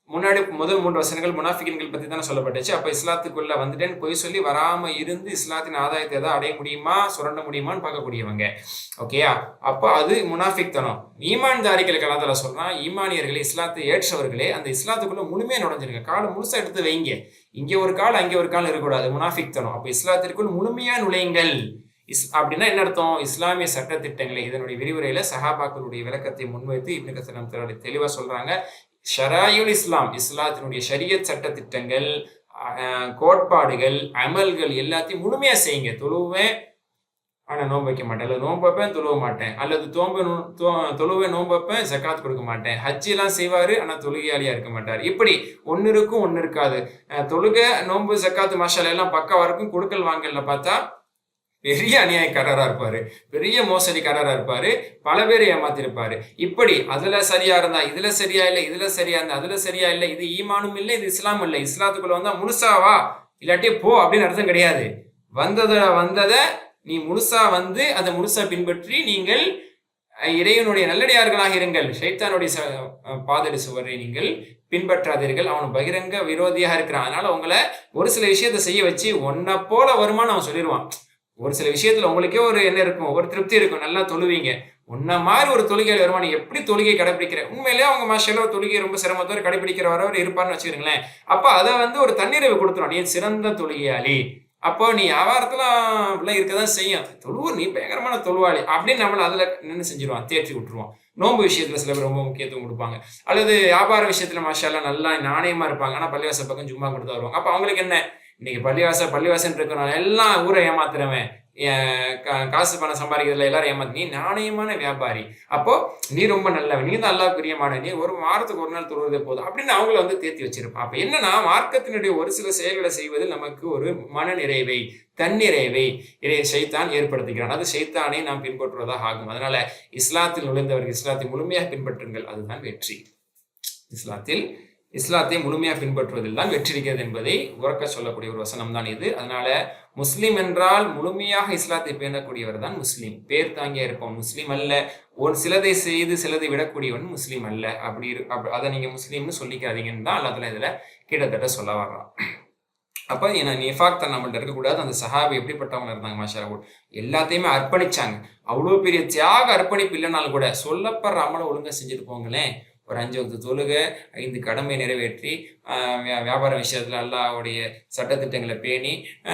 முன்னாடி முதல் 3 வசனங்கள் முனாஃபிகின்கள் பத்தி தானே சொல்லப்பட்டுச்சு. அப்ப இஸ்லாத்துக்குள்ள வந்துட்டேன்னு பொய் சொல்லி வராம இருந்து இஸ்லாத்தின் ஆதாயத்தை ஏதாவது அடைய முடியுமா, சுரண்ட முடியுமான்னு பார்க்கக்கூடியவங்க. ஓகேயா? அப்ப அது முனாஃபிக் தனம். ஈமான்தாரிகளுக்கு அல்லாஹ் சொல்றான், ஈமானியர்களே, இஸ்லாத்தை ஏற்றவர்களே, அந்த இஸ்லாத்துக்குள்ள முழுமையா நுழைஞ்சிருங்க. காலை முழுசா எடுத்து வைங்க. இங்க ஒரு கால் அங்கே ஒரு கால் இருக்கக்கூடாது. முனாஃபிக் தனம். அப்ப இஸ்லாத்திற்குள் முழுமையா நுழையுங்கள். அப்படின்னா என்ன அர்த்தம்? இஸ்லாமிய சட்ட திட்டங்களை இதனுடைய விரிவுரையில சஹாபாக்களுடைய விளக்கத்தை முன்வைத்து இப்னு கஸீர் தெளிவா சொல்றாங்க. ஷராயுல் இஸ்லாம், இஸ்லாத்தினுடைய ஷரியத் சட்ட திட்டங்கள், கோட்பாடுகள், அமல்கள் எல்லாத்தையும் முழுமையா செய்யுங்க. தொழுவேன் ஆனா நோன்பு வைக்க மாட்டேன், அல்லது நோன்பு வைப்பேன் தொழுவ மாட்டேன், அல்லது தொழுவேன் நோன்பு வைப்பேன் ஜகாத் கொடுக்க மாட்டேன். ஹஜ் எல்லாம் செய்வாரு ஆனா தொழுகையாளியா இருக்க மாட்டார். இப்படி ஒன்னு இருக்கும் ஒன்னு இருக்காது. தொழுகை, நோன்பு, ஜகாத், மஷாலா எல்லாம் பக்காவா இருக்கும். கொடுக்கல் வாங்கல பார்த்தா பெரிய அநியாயக்காரரா இருப்பாரு, பெரிய மோசடிக்காரரா இருப்பாரு, பல பேரை ஏமாத்திருப்பாரு. இப்படி அதுல சரியா இருந்தா இதுல சரியா இல்லை, இதுல சரியா இருந்தா அதுல சரியா இல்லை, இது ஈமானும் இல்லை, இது இஸ்லாம் இல்லை. இஸ்லாத்துக்குள்ள வந்தா முழுசாவா, இல்லாட்டி போ அப்படின்னு அர்த்தம் கிடையாது. வந்தத நீ முழுசா வந்து அதை முழுசா பின்பற்றி நீங்கள் இறைவனுடைய நல்லடியார்களாக இருங்கள். ஷைத்தானுடைய பாதடி சுவரை நீங்கள் பின்பற்றாதீர்கள். அவன் பகிரங்க விரோதியாக இருக்கிறான். அதனால உங்களை ஒரு சில விஷயத்தை செய்ய வச்சு ஒன்ன போல வருமானு அவன் சொல்லிடுவான். ஒரு சில விஷயத்துல உங்களுக்கே ஒரு என்ன இருக்கும், ஒரு திருப்தி இருக்கும், நல்லா தொழுவீங்க. உன்ன மாதிரி ஒரு தொழுகையில் வருவான், நீ எப்படி தொழுகை கடைபிடிக்கிற. உண்மையிலேயே அவங்க மாஷால ஒரு தொழுகை ரொம்ப சிரமத்தோடு கடைபிடிக்கிற வரவர் இருப்பார்னு வச்சுக்கிறீங்களேன். அப்ப அதை வந்து ஒரு தன்னிறைவு கொடுத்துரும், நீ சிறந்த தொழுகையாளி. அப்போ நீ வியாபாரத்துல அப்படிலாம் இருக்கதான் செய்யும், தொழுவூர் நீ பயங்கரமான தொழுவாளி அப்படின்னு நம்மள அதுல நின்று செஞ்சிருவான், தேற்றி விட்டுருவான். நோன்பு விஷயத்துல சில பேர் ரொம்ப முக்கியத்துவம் கொடுப்பாங்க, அல்லது வியாபார விஷயத்துல மாஷால நல்லா நாணயமா இருப்பாங்க. ஆனா பள்ளிவாசல் பக்கம் சும்மா கொடுத்து வருவாங்க. அப்ப அவங்களுக்கு என்ன, இன்னைக்கு பள்ளிவாசல் இருக்கிறவங்க எல்லாம் ஊரை ஏமாத்துறவன், காசு பணம் சம்பாதிக்கிறதுல எல்லாரும் ஏமாத்து, நீ நாணயமான வியாபாரி, அப்போ நீ ரொம்ப நல்லவன், நீ தான் அல்லாஹ்வுக்கு பிரியமான, நீ ஒரு வாரத்துக்கு ஒரு நாள் தொழுவதே போதும் அப்படின்னு அவங்கள வந்து தேத்தி வச்சிருப்பான். அப்ப என்னன்னா, மார்க்கத்தினுடைய ஒரு சில செயல்களை செய்வதில் நமக்கு ஒரு மன நிறைவை, தன்னிறைவை ஷைத்தான் ஏற்படுத்துகிறான். அது ஷைத்தானை நாம் பின்பற்றுவதாக ஆகும். அதனால இஸ்லாத்தில் நுழைந்தவர்கள் இஸ்லாத்தை முழுமையாக பின்பற்றுங்கள், அதுதான் வெற்றி. இஸ்லாத்தை முழுமையாக பின்பற்றுவதில் தான் வெற்றி இருக்கிறது என்பதை உறக்க சொல்லக்கூடிய ஒரு வசனம் தான் இது. அதனால முஸ்லிம் என்றால் முழுமையாக இஸ்லாத்தை பேணக்கூடியவர் தான் முஸ்லீம். பேர் தாங்கியா இருப்பவன் முஸ்லீம் அல்ல. ஒரு சிலதை செய்து சிலதை விடக்கூடியவன் முஸ்லீம் அல்ல. அதை நீங்க முஸ்லீம்னு சொல்லிக்காதீங்கன்னு தான் அல்லாஹ் இதுல கிட்டத்தட்ட சொல்ல வர்றான். அப்ப நிஃபாக் தான் நம்மள்ட்ட இருக்கக்கூடாது. அந்த சஹாபி எப்படிப்பட்டவங்க இருந்தாங்க, மாஷா அல்லாஹ், எல்லாத்தையுமே அர்ப்பணிச்சாங்க. அவ்வளவு பெரிய தியாக அர்ப்பணிப்பு இல்லைனாலும் கூட சொல்லப்படுற அமலை ஒழுங்கா செஞ்சுட்டு போங்களேன். ஒரு 5 வக்து தொழுகை, 5 கடமை நிறைவேற்றி, வியாபார விஷயத்துல அல்லாஹ்வுடைய சட்டத்திட்டங்களை பேணி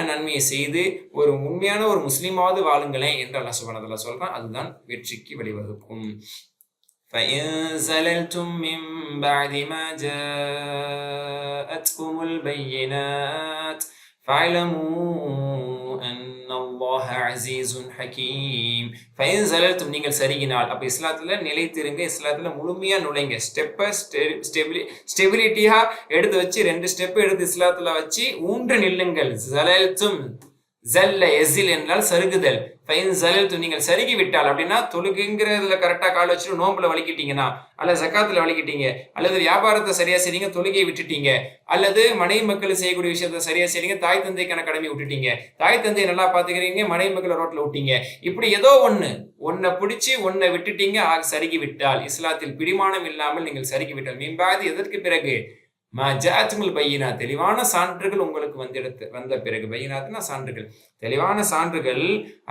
நன்மையை செய்து ஒரு உண்மையான ஒரு முஸ்லீமாவது வாழுங்களேன் என்று அல்லாஹ் சுப்ஹானஹு வ தஆலா சொல்றான். அதுதான் வெற்றிக்கு வழிவகுக்கும். فَإِن زَلَلْتُم مِّن بَعْدِ مَا جَاءَتْكُمُ الْبَيِّنَاتُ فَاعْلَمُوا أَنَّ இன்னல்லாஹ அஸீஸுன் ஹகீம். ஃபைன் ஸலல்தும் நீங்கள் சருகினால். அப்ப இஸ்லாத்துல நிலைத்திருங்க, இஸ்லாத்துல முழுமையா நுழைங்க. ஸ்டெபிலிட்டியா எடுத்து வச்சு 2 ஸ்டெப் எடுத்து இஸ்லாத்துல வச்சு ஊன்று நில்லுங்கள். ஸலல்தும் ஜல்ல எஸில் என்றால் சருகுதல். ஃபைன் ஸலல்தும் நீங்கள் சருகி விட்டால் அப்படின்னா தொழுகைங்கிறதுல கரெக்டா கால் வச்சுட்டு நோம்புல வலிக்கிட்டீங்கன்னா, அல்லது ஜக்காத்துல வலிக்கிட்டீங்க, அல்லது வியாபாரத்தை சரியா செய்றீங்க தொழுகையை விட்டுட்டீங்க, அல்லது மனைவி மக்கள் செய்யக்கூடிய விஷயத்த சரியா செய்றீங்க தாய் தந்தைக்கான கடமை விட்டுட்டீங்க, தாய் தந்தையை நல்லா பாத்துக்கிறீங்க மனைவி மக்களை ரோட்ல விட்டீங்க, இப்படி ஏதோ ஒன்ன பிடிச்சி ஒன்ன விட்டுட்டீங்க, சருகி விட்டால் இஸ்லாத்தில் பிடிமானம் இல்லாமல் நீங்கள் சருகி விட்டால் மீன்பாதி எதற்கு பிறகு ஜாத்துமுல் பையினா தெளிவான சான்றுகள் உங்களுக்கு வந்த பிறகு, பையினாத்னா சான்றுகள், தெளிவான சான்றுகள்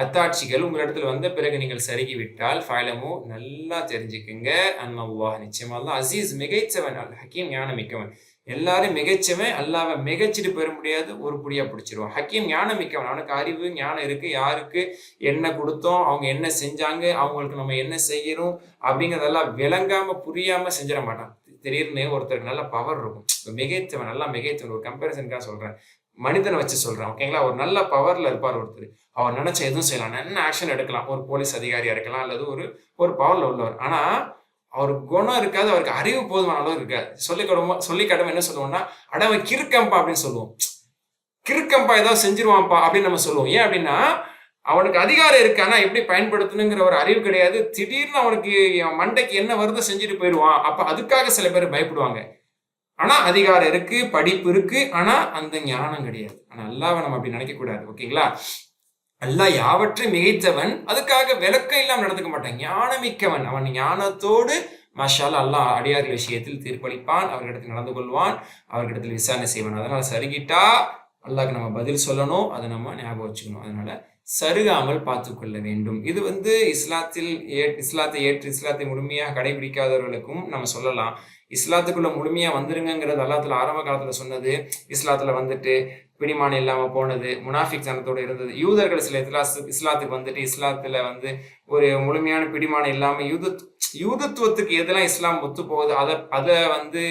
அத்தாட்சிகள் உங்களிடத்துல வந்த பிறகு நீங்கள் சருகி விட்டால் ஃபைலமோ நல்லா தெரிஞ்சுக்குங்க, அன்னல்லாஹ் நிச்சயமா அல்லாஹ் அசீஸ் மிகைச்சவன், அல் ஹக்கீம் ஞானம் மிக்கவன். எல்லாரும் மிகைச்சவன், அல்லாஹ்வை மிகைச்சிட்டு பெற முடியாது, ஒரு புடியா பிடிச்சிருவான். ஹக்கீம் ஞானம் மிக்கவன், அவனுக்கு அறிவு ஞானம் இருக்கு, யாருக்கு என்ன கொடுத்தோம், அவங்க என்ன செஞ்சாங்க, அவங்களுக்கு நம்ம என்ன செய்யணும் அப்படிங்கிறதெல்லாம் விளங்காம புரியாம செஞ்சிட மாட்டான். திடீர்னு ஒருத்தருக்கு நல்ல பவர் இருக்கும், மிகைத்தவன், நல்லா மிகைத்தவன். ஒரு கம்பேரிசனுக்காக சொல்றேன், மனிதனை வச்சு சொல்றேன், ஓகேங்களா? ஒரு நல்ல பவர்ல இருப்பார் ஒருத்தர், அவர் நினைச்ச எதுவும் செய்யலாம், நல்ல ஆக்ஷன் எடுக்கலாம், ஒரு போலீஸ் அதிகாரியா இருக்கலாம், அல்லது ஒரு பவர்ல உள்ளவர். ஆனா அவருக்கு குணம் இருக்காது, அவருக்கு அறிவு போதுமான அளவு இருக்காது. சொல்லி கடமை என்ன சொல்லுவோம்னா, அவன் கிறுக்கம்பா அப்படின்னு சொல்லுவோம். கிறுக்கம்பா ஏதாவது செஞ்சிருவான்ப்பா அப்படின்னு நம்ம சொல்லுவோம். ஏன் அப்படின்னா அவனுக்கு அதிகாரம் இருக்கு, ஆனா எப்படி பயன்படுத்தணுங்கிற ஒரு அறிவு கிடையாது. திடீர்னு அவனுக்கு மண்டைக்கு என்ன வருதோ செஞ்சுட்டு போயிடுவான். அப்ப அதுக்காக சில பேர் பயப்படுவாங்க. ஆனா அதிகாரம் இருக்கு, படிப்பு இருக்கு, ஆனா அந்த ஞானம் கிடையாது. ஆனா அல்லாஹ்வை நம்ம அப்படி நினைக்க கூடாது, ஓகேங்களா? அல்லாஹ் யாவற்றையும் மிகைத்தவன், அதுக்காக விளக்கம் இல்லாம நடந்துக்க மாட்டான். ஞானமிக்கவன், அவன் ஞானத்தோடு மாஷா அல்லாஹ் அடியார்கள் விஷயத்தில் தீர்ப்பளிப்பான், அவர்களிடத்தில் நடந்து கொள்வான், அவர்களிடத்தில் விசாரணை செய்வான். அதனால சருகிட்டா அல்லாஹ்க்கு நம்ம பதில் சொல்லணும், அதை நம்ம ஞாபகம் வச்சுக்கணும். அதனால சருகாமல் பார்த்து கொள்ள வேண்டும். இது இஸ்லாத்தை ஏற்று இஸ்லாத்தை முழுமையாக கடைபிடிக்காதவர்களுக்கும் நம்ம சொல்லலாம். இஸ்லாத்துக்குள்ள முழுமையா வந்துருங்கிறது அல்லாஹ்ல ஆரம்ப காலத்துல சொன்னது. இஸ்லாத்துல வந்துட்டு பிடிமானம் இல்லாம போனது, முனாஃபிக் தனத்தோடு இருந்தது. யூதர்கள் சில இஸ்லாத்துக்கு வந்துட்டு இஸ்லாத்துல ஒரு முழுமையான பிடிமானம் இல்லாம யூதத்துவத்துக்கு எதெல்லாம் இஸ்லாம் ஒத்து போகுது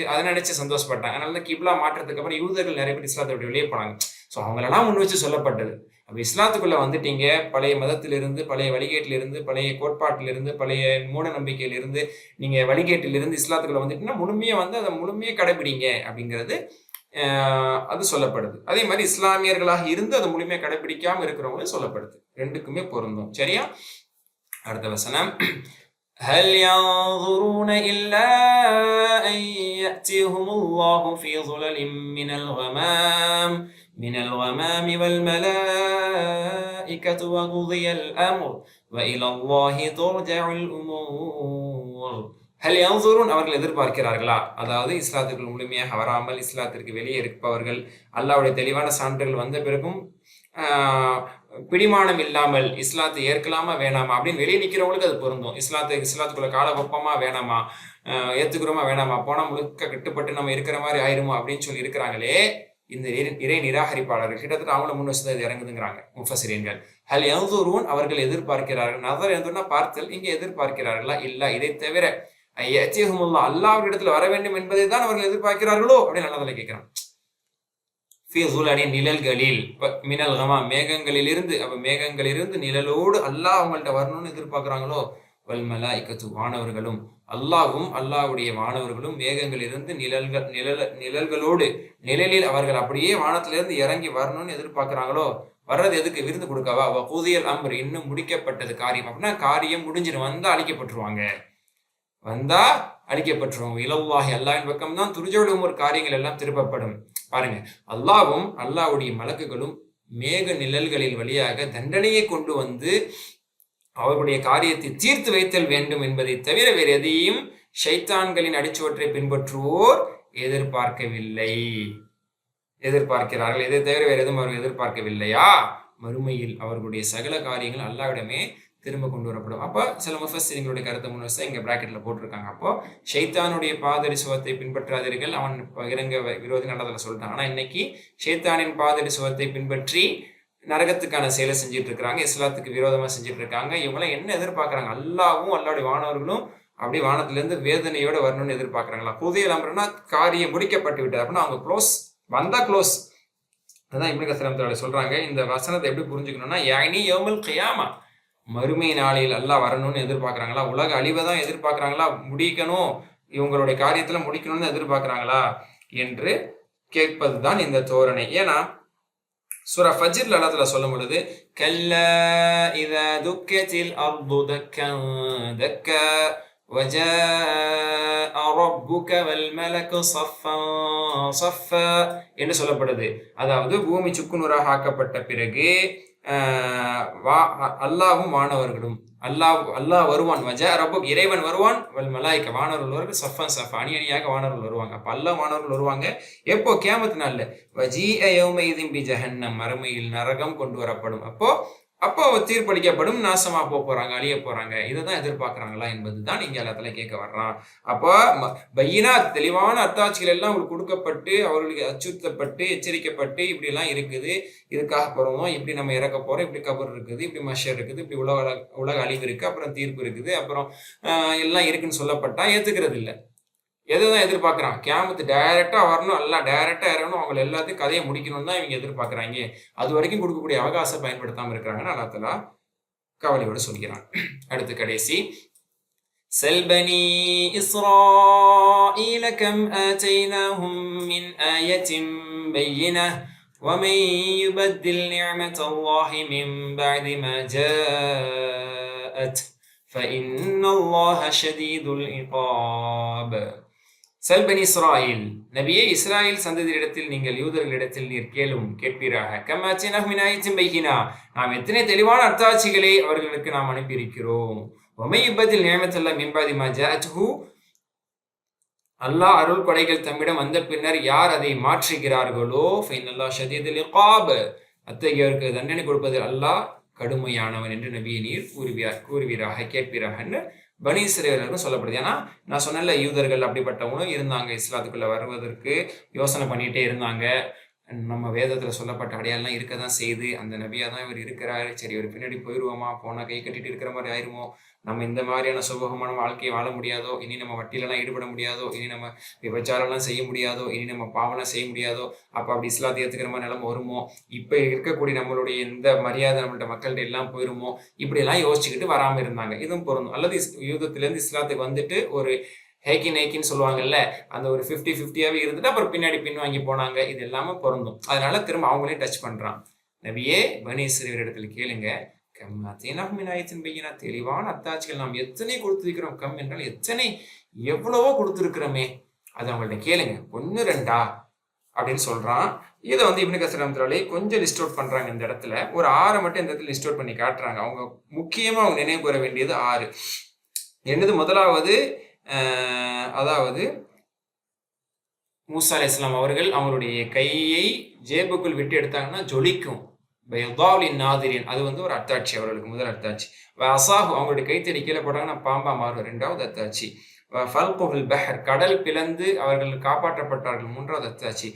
அதை நினைச்சு சந்தோஷப்பட்டாங்க. அதனால கிப்லா மாற்றத்துக்கு அப்புறம் யூதர்கள் நிறைய பேர் இஸ்லாத்தை விட்டு வெளியே போனாங்க. ஸோ அவங்களெல்லாம் முன் வச்சு சொல்லப்பட்டது. அப்ப இஸ்லாத்துக்குள்ள வந்துட்டீங்க, பழைய மதத்திலிருந்து, பழைய வழிகேட்டிலிருந்து, பழைய கோட்பாட்டிலிருந்து, பழைய மூட நம்பிக்கையிலிருந்து, நீங்க வழிகேட்டிலிருந்து இஸ்லாத்துக்குள்ள வந்துட்டீங்கன்னா முழுமையா அதை முழுமையா கடைபிடிங்க அப்படிங்கிறது அது சொல்லப்படுது. அதே மாதிரி இஸ்லாமியர்களாக இருந்து அதை முழுமையா கடைபிடிக்காம இருக்கிறவங்களும் சொல்லப்படுது. ரெண்டுக்குமே பொருந்தும். சரியா? அடுத்த வசனம், هل ينظرون إلا أن يأتيهم الله في ظلل من الغمام والملائكة وقضي الأمر وإلى الله ترجع الأمور. ஹல் யன்சுரூன், அவர்கள் எதிர்பார்க்கிறார்களா? அதாவது இஸ்லாத்திற்கு முழுமையாக வராமல் இஸ்லாத்திற்கு வெளியே இருப்பவர்கள், அல்லாஹ்வுடைய தெளிவான சான்றுகள் வந்த பிறகும் பிடிமானம் இல்லாமல் இஸ்லாத்தை ஏற்கலாமா வேணாமா அப்படின்னு வெளியே நிற்கிறவங்களுக்கு அது பொருந்தும். இஸ்லாத்துக்குள்ள கால வெப்பமா வேணாமா, ஏத்துக்கிறோமா வேணாமா, போனா முழுக்க கட்டுப்பட்டு நம்ம இருக்கிற மாதிரி ஆயிருமா அப்படின்னு சொல்லி இருக்கிறாங்களே இந்த இறை நிராகரிப்பாளர்கள், கிட்டத்தட்ட அவங்கள முன் வச்சு இது இறங்குதுங்கிறாங்க முஃபஸிரீன்கள். ஹல் யன்சுரூன், அவர்கள் எதிர்பார்க்கிறார்கள். நதர் என்றுன்னா பார்த்தல், இங்கே எதிர்பார்க்கிறார்களா? இல்ல, இதை தவிர யஅதிஹுமுல்லாஹ், அல்லாஹ்வுடைய இடத்துல வர வேண்டும் என்பதை தான் அவர்கள் எதிர்பார்க்கிறார்களோ அப்படின்னு நல்லதில் கேட்கிறான். ஃபீ ஸுலலின், நிழல்களில், மினல் கமாம், மேகங்களிலிருந்து, அப்ப மேகங்களிலிருந்து நிழலோடு அல்லாஹ் அவங்கள்ட்ட வரணும்னு எதிர்பார்க்கிறாங்களோ, வல் மலாயிகத்து, வானவர்களும், அல்லாஹ்வும் அல்லாஹ்வுடைய வானவர்களும் மேகங்களிலிருந்து நிழல்களோடு நிழலில் அவர்கள் அப்படியே வானத்திலிருந்து இறங்கி வரணும்னு எதிர்பார்க்கிறாங்களோ, வர்றது எதுக்கு? விருந்து கொடுக்கவா? வகூதியல் அம்ர், இன்னும் முடிக்கப்பட்டது காரியம். அப்படின்னா காரியம் முடிஞ்சிடும், வந்தா அழிக்கப்பட்டுருவாங்க, இலல்லாஹி, அல்லாஹ்வின் பக்கம் தான் துர்ஜவுல் உமூர், காரியங்கள் எல்லாம் திருப்பப்படும். பாருங்க, அல்லாஹ்வும் அல்லாஹ்வுடைய மலக்குகளும் மேக நிழல்களில் வழியாக தண்டனையை கொண்டு வந்து அவர்களுடைய காரியத்தை தீர்த்து வைத்தல் வேண்டும் என்பதை தவிர வேறு எதையும் ஷைத்தான்களின் அடிச்சுவற்றை பின்பற்றுவோர் எதிர்பார்க்கிறார்கள். இதை தவிர வேறு எதுவும் அவர்கள் எதிர்பார்க்கவில்லையா? மறுமையில் அவர்களுடைய சகல காரியங்கள் அல்லாஹ்விடமே திரும்ப கொண்டு வரப்படும். அப்போ சில முஃபஸ்ஸிரீங்களுடைய கருத்தை முன் வச்சு இங்கே பிராக்கெட்ல போட்டிருக்காங்க. அப்போ ஷைத்தானுடைய பாதடி சுவத்தை பின்பற்றாதீர்கள், அவன் பகிரங்க விரோதி நல்லதில் சொல்லிட்டான். ஆனால் இன்னைக்கு ஷைத்தானின் பாதடி சுவத்தை பின்பற்றி நரகத்துக்கான செயலை செஞ்சுட்டு இருக்கிறாங்க, இஸ்லாத்துக்கு விரோதமா செஞ்சுட்டு இருக்காங்க. இவங்களாம் என்ன எதிர்பார்க்கறாங்க? அல்லாஹ்வும் அல்லாஹ்வுடைய வானவர்களும் அப்படி வானத்திலிருந்து வேதனையோட வரணும்னு எதிர்பார்க்கறாங்களா? புதிய அம்ரனா காரியம் முடிக்கப்பட்டு விட்டது அப்படின்னா அவங்க க்ளோஸ், வந்தா க்ளோஸ், அதான் இப்னு கஸீர் ரஹ்மத்துல்லாஹி சொல்றாங்க, இந்த வசனத்தை எப்படி புரிஞ்சுக்கணும்னா, யானி யௌமுல் கியாமா, மறுமை நாளில் அல்லாஹ் வரணும்னு எதிர்பார்க்கறாங்களா? உலக அழிவை தான் எதிர்பார்க்கறாங்களா? முடிக்கணும், இவங்களுடைய காரியத்துல முடிக்கணும்னு எதிர்பார்க்கறாங்களா என்று கேட்பதுதான் இந்த தோரணை. ஏன்னா சூரா ஃபஜ்ர்ல அல்லாஹ் தஆலா சொல்லும் பொழுது, கல்லா இதா துக்கத்தில் அர்து தக்கன் தக்கா வஜாஅ ரப்புக வல் மலக்கு ஸஃப்பன் ஸஃப்பா என்று சொல்லப்படுது. அதாவது பூமி சுக்குநூறாக ஆக்கப்பட்ட பிறகு அல்லாஹ்வும் வானவர்களும் அல்லாஹ் வருவான், வஜா ரப்புக் இறைவன் வருவான், வல் மலாயிக்க வானவர்கள் வருவாங்க, சஃபன் சஃபா அணி அணியாக வானவர்கள் வருவாங்க. அப்ப அல்லாஹ் வானவர்கள் வருவாங்க எப்போ? கியாமத் நாள்ல. வஜீஅ யௌமஇதின் பி ஜஹன்னம், மறுமையில் நரகம் கொண்டு வரப்படும். அப்போ தீர்ப்பளிக்கப்படும், நாசமா போறாங்க, அழிய போறாங்க. இதைதான் எதிர்பார்க்கறாங்களா என்பதுதான் இங்க அல்லாஹ் கேட்க வர்றான். அப்போ பையினாத் தெளிவான அத்தாட்சிகள் எல்லாம் அவங்களுக்கு கொடுக்கப்பட்டு, அவர்களுக்கு அச்சுறுத்தப்பட்டு, எச்சரிக்கப்பட்டு இப்படி எல்லாம் இருக்குது, இதுக்காக போறோம், இப்படி நம்ம இறக்க போறோம், இப்படி கபர் இருக்குது, இப்படி மஷர் இருக்குது, இப்படி உலக அழிவு இருக்கு, அப்புறம் தீர்ப்பு இருக்குது, அப்புறம் எல்லாம் இருக்குன்னு சொல்லப்பட்டா ஏத்துக்கிறது இல்லை. எதுதான் எதிர்பார்க்கறான்? கியாமத்து டைரக்டா வரணும், எல்லாம் டைரக்டா இறங்கணும், அவங்க எல்லாத்தையும் கதையை முடிக்கணும்னு தான் இவங்க எதிர்பார்க்கறாங்க. அது வரைக்கும் கொடுக்கக்கூடிய அவகாசம் பயன்படுத்தாம இருக்கிறாங்கன்னு அல்லாஹ் தஆலா கவலையோடு சொல்கிறான். அடுத்து கடைசி, சல் பனி இஸ்ராஈல கம் ஆதைனாஹும் மின் ஆயத்தின் பையினஹ் ومن يبدل نعمة الله من بعد ما جاءت فإن الله شديد العقاب. சல்பனி இஸ்ராயில், நபியே இஸ்ராயில் சந்ததியிடத்தில் நீங்கள் யூதர்களிடத்தில் நீர் கேட்பீராக. கம்மாச்சினஹும் மின் ஆயத்தின் பையினா, நாம் எத்தனை தெளிவான அத்தாட்சிகளை அவர்களுக்கு நாம் அனுப்பியிருக்கிறோம். வமை யுபதில் நிஅமத்தல்லாஹி மின் பஅதி மா ஜாஅத்ஹு, அல்லாஹ் அருள் கொடைகள் தம்மிடம் வந்த பின்னர் யார் அதை மாற்றுகிறார்களோ, ஃபைனல்லாஹ் ஷதீதுல் இகாப், அத்தகையோருக்கு தண்டனை கொடுப்பதில் அல்லாஹ் கடுமையானவன் என்று நபியை நீர் கூறுவீராக, கேட்பீராகன்னு பனி இஸ்ரவேலருக்கும் சொல்லப்படுது. ஏன்னா நான் சொன்னல, யூதர்கள் அப்படிப்பட்டவங்களும் இருந்தாங்க, இஸ்லாத்துக்குள்ள வருவதற்கு யோசனை பண்ணிட்டே இருந்தாங்க. நம்ம வேதத்துல சொல்லப்பட்ட அடையாளம் இருக்க தான் செய்து, அந்த நபியா தான் இவர் இருக்கிறாரு, சரி இவர் பின்னாடி போயிடுவோமா, போனா கை கட்டிட்டு இருக்கிற மாதிரி ஆயிருமோ, நம்ம இந்த மாதிரியான சுபகமான வாழ்க்கையை வாழ முடியாதோ, இனி நம்ம வட்டிலெல்லாம் ஈடுபட முடியாதோ, இனி நம்ம விபச்சாரம்லாம் செய்ய முடியாதோ, இனி நம்ம பாவனை செய்ய முடியாதோ, அப்போ அப்படி இஸ்லாத்தை ஏற்றுக்கிற மாதிரி நிலைமை வருமோ, இப்போ இருக்கக்கூடிய நம்மளுடைய எந்த மரியாதை நம்மள்ட்ட மக்கள்கிட்ட எல்லாம் போயிருமோ, இப்படியெல்லாம் யோசிச்சுக்கிட்டு வராமல் இருந்தாங்க. இதுவும் பொருந்தும். அல்லது யூதத்திலேருந்து இஸ்லாத்துக்கு வந்துட்டு ஒரு ஹேக்கின்னு சொல்லுவாங்கல்ல, அந்த ஒரு 50-50ஆவே இருந்துட்டு அப்புறம் பின்னாடி பின்வாங்கி போனாங்க. இது எல்லாமே பொருந்தும். அதனால திரும்ப அவங்களையும் டச் பண்றான். நபியே பனி இஸ்ரவேல் இடத்துல கேளுங்க, தெளிவான அத்தாட்சிகள் நாம் எத்தனை கொடுத்திருக்கிறோம். கம் என்றால் எத்தனை, எவ்வளவோ கொடுத்திருக்கிறோமே, அது அவங்கள்ட்ட கேளுங்க, 1-2 அப்படின்னு சொல்றான். இதை இப்னு கஸீர் ரஹ்மத்துல்லாஹி கொஞ்சம் லிஸ்ட் அவுட் பண்றாங்க. இந்த இடத்துல ஒரு 6 மட்டும் இந்த இடத்துல லிஸ்ட் அவுட் பண்ணி காட்டுறாங்க. அவங்க முக்கியமா அவங்க நினைவு கூற வேண்டியது 6. என்னது? முதலாவது, அதாவது மூசா அலைஹிஸ்ஸலாம் அவர்கள் அவங்களுடைய கையை ஜேபுக்குள் விட்டு எடுத்தாங்கன்னா ஜொலிக்கும். பைதாலின் நாதிரின், அது ஒரு அத்தாட்சி, அவர்களுக்கு முதல் அத்தாட்சி. அசாஹு, அவங்களுடைய கைத்தடி கீழே போட்டாங்கன்னா பாம்பா மாறும், 2வது அத்தாட்சி. ஃபல்குல் பஹர், கடல் பிளந்து அவர்கள் காப்பாற்றப்பட்டார்கள், 3வது அத்தாட்சி.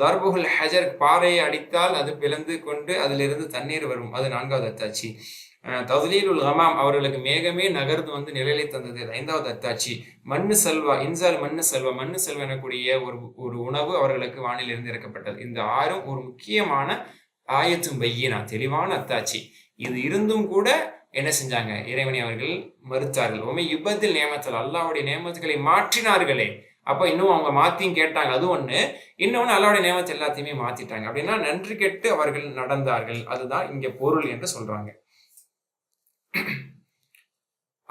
தர்புல் ஹஜர், பாறையை அடித்தால் அது பிளந்து கொண்டு அதிலிருந்து தண்ணீர் வரும், அது 4வது அத்தாட்சி. தஸ்லீலுல் கமாம், அவர்களுக்கு மேகமே நகர்ந்து நிழலை தந்தது, 5வது அத்தாட்சி. மண்ணு செல்வா, இன்சால் மண்ணு செல்வா எனக்கூடிய ஒரு உணவு அவர்களுக்கு வானில் இருந்து இறக்கப்பட்டது. இந்த 6ம் ஒரு முக்கியமான ஆயத்தும் பையினா, தெளிவான அத்தாட்சி. இது இருந்தும் கூட என்ன செஞ்சாங்க? இறைவனை அவர்கள் மறுத்தார்கள். உமை யுபத்தில் நியமத்தல், அல்லாஹ்வுடைய நியமத்துகளை மாற்றினார்களே. அப்ப இன்னும் அவங்க மாத்தியும் கேட்டாங்க, அது ஒண்ணு. இன்னொன்னு, அல்லாஹ்வுடைய நியமத்தை எல்லாத்தையுமே மாத்திட்டாங்க. அப்படின்னா நன்றி கெட்டு அவர்கள் நடந்தார்கள், அதுதான் இங்க பொருள் என்று சொல்றாங்க.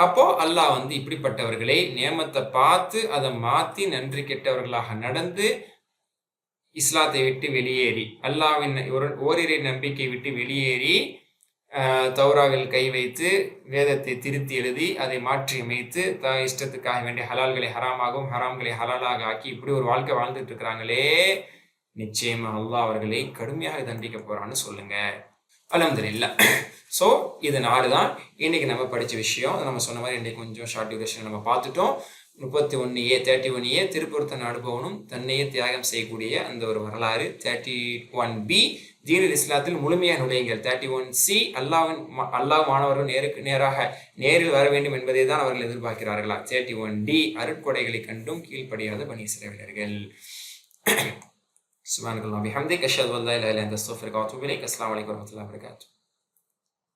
அப்போ அல்லாஹ் இப்படிப்பட்டவர்களை நியமத்தை பார்த்து அதை மாத்தி நன்றி கெட்டவர்களாக நடந்து இஸ்லாத்தை விட்டு வெளியேறி, அல்லாஹ்வின் ஓரிரை நம்பிக்கை விட்டு வெளியேறி, தௌராவில் கை வைத்து வேதத்தை திருத்தி எழுதி அதை மாற்றி அமைத்து இஷ்டத்துக்காக வேண்டிய ஹலால்களை ஹராமாகவும் ஹராம்களை ஹலாலாக ஆக்கி இப்படி ஒரு வாழ்க்கை வாழ்ந்துட்டு இருக்கிறாங்களே, நிச்சயமா அல்லாஹ் அவர்களை கடுமையாக தண்டிக்க போறான்னு சொல்லுங்க. அல்ஹம்துலில்லாஹ். ஸோ இது 4 தான் இன்னைக்கு நம்ம படித்த விஷயம். நம்ம சொன்ன மாதிரி இன்னைக்கு கொஞ்சம் ஷார்ட் டியூரேஷன் நம்ம பார்த்துட்டோம். 31A திருப்பொருத்தன் அனுபவனும் தன்னையே தியாகம் செய்யக்கூடிய அந்த ஒரு வரலாறு. 31B தீனுல் இஸ்லாத்தில் முழுமையாக நுழையுங்கள். 31C அல்லாஹ் மாணவர்கள் நேரில் வர வேண்டும் என்பதை தான் அவர்கள் எதிர்பார்க்கிறார்களா. 31D அருட்கொடைகளை கண்டும் கீழ்ப்படியாத பனி இஸ்ரவேலர்கள். சுப்ஹானக்கல்லாஹு வபிஹம்திக அஷ்ஹது அல்லா இலாஹா இல்லா அன்த அஸ்தக்ஃபிருக வ அத்தூபு இலைக். அஸ்ஸலாமு அலைக்கும் வரஹ்மத்துல்லாஹி வபரகாத்துஹு.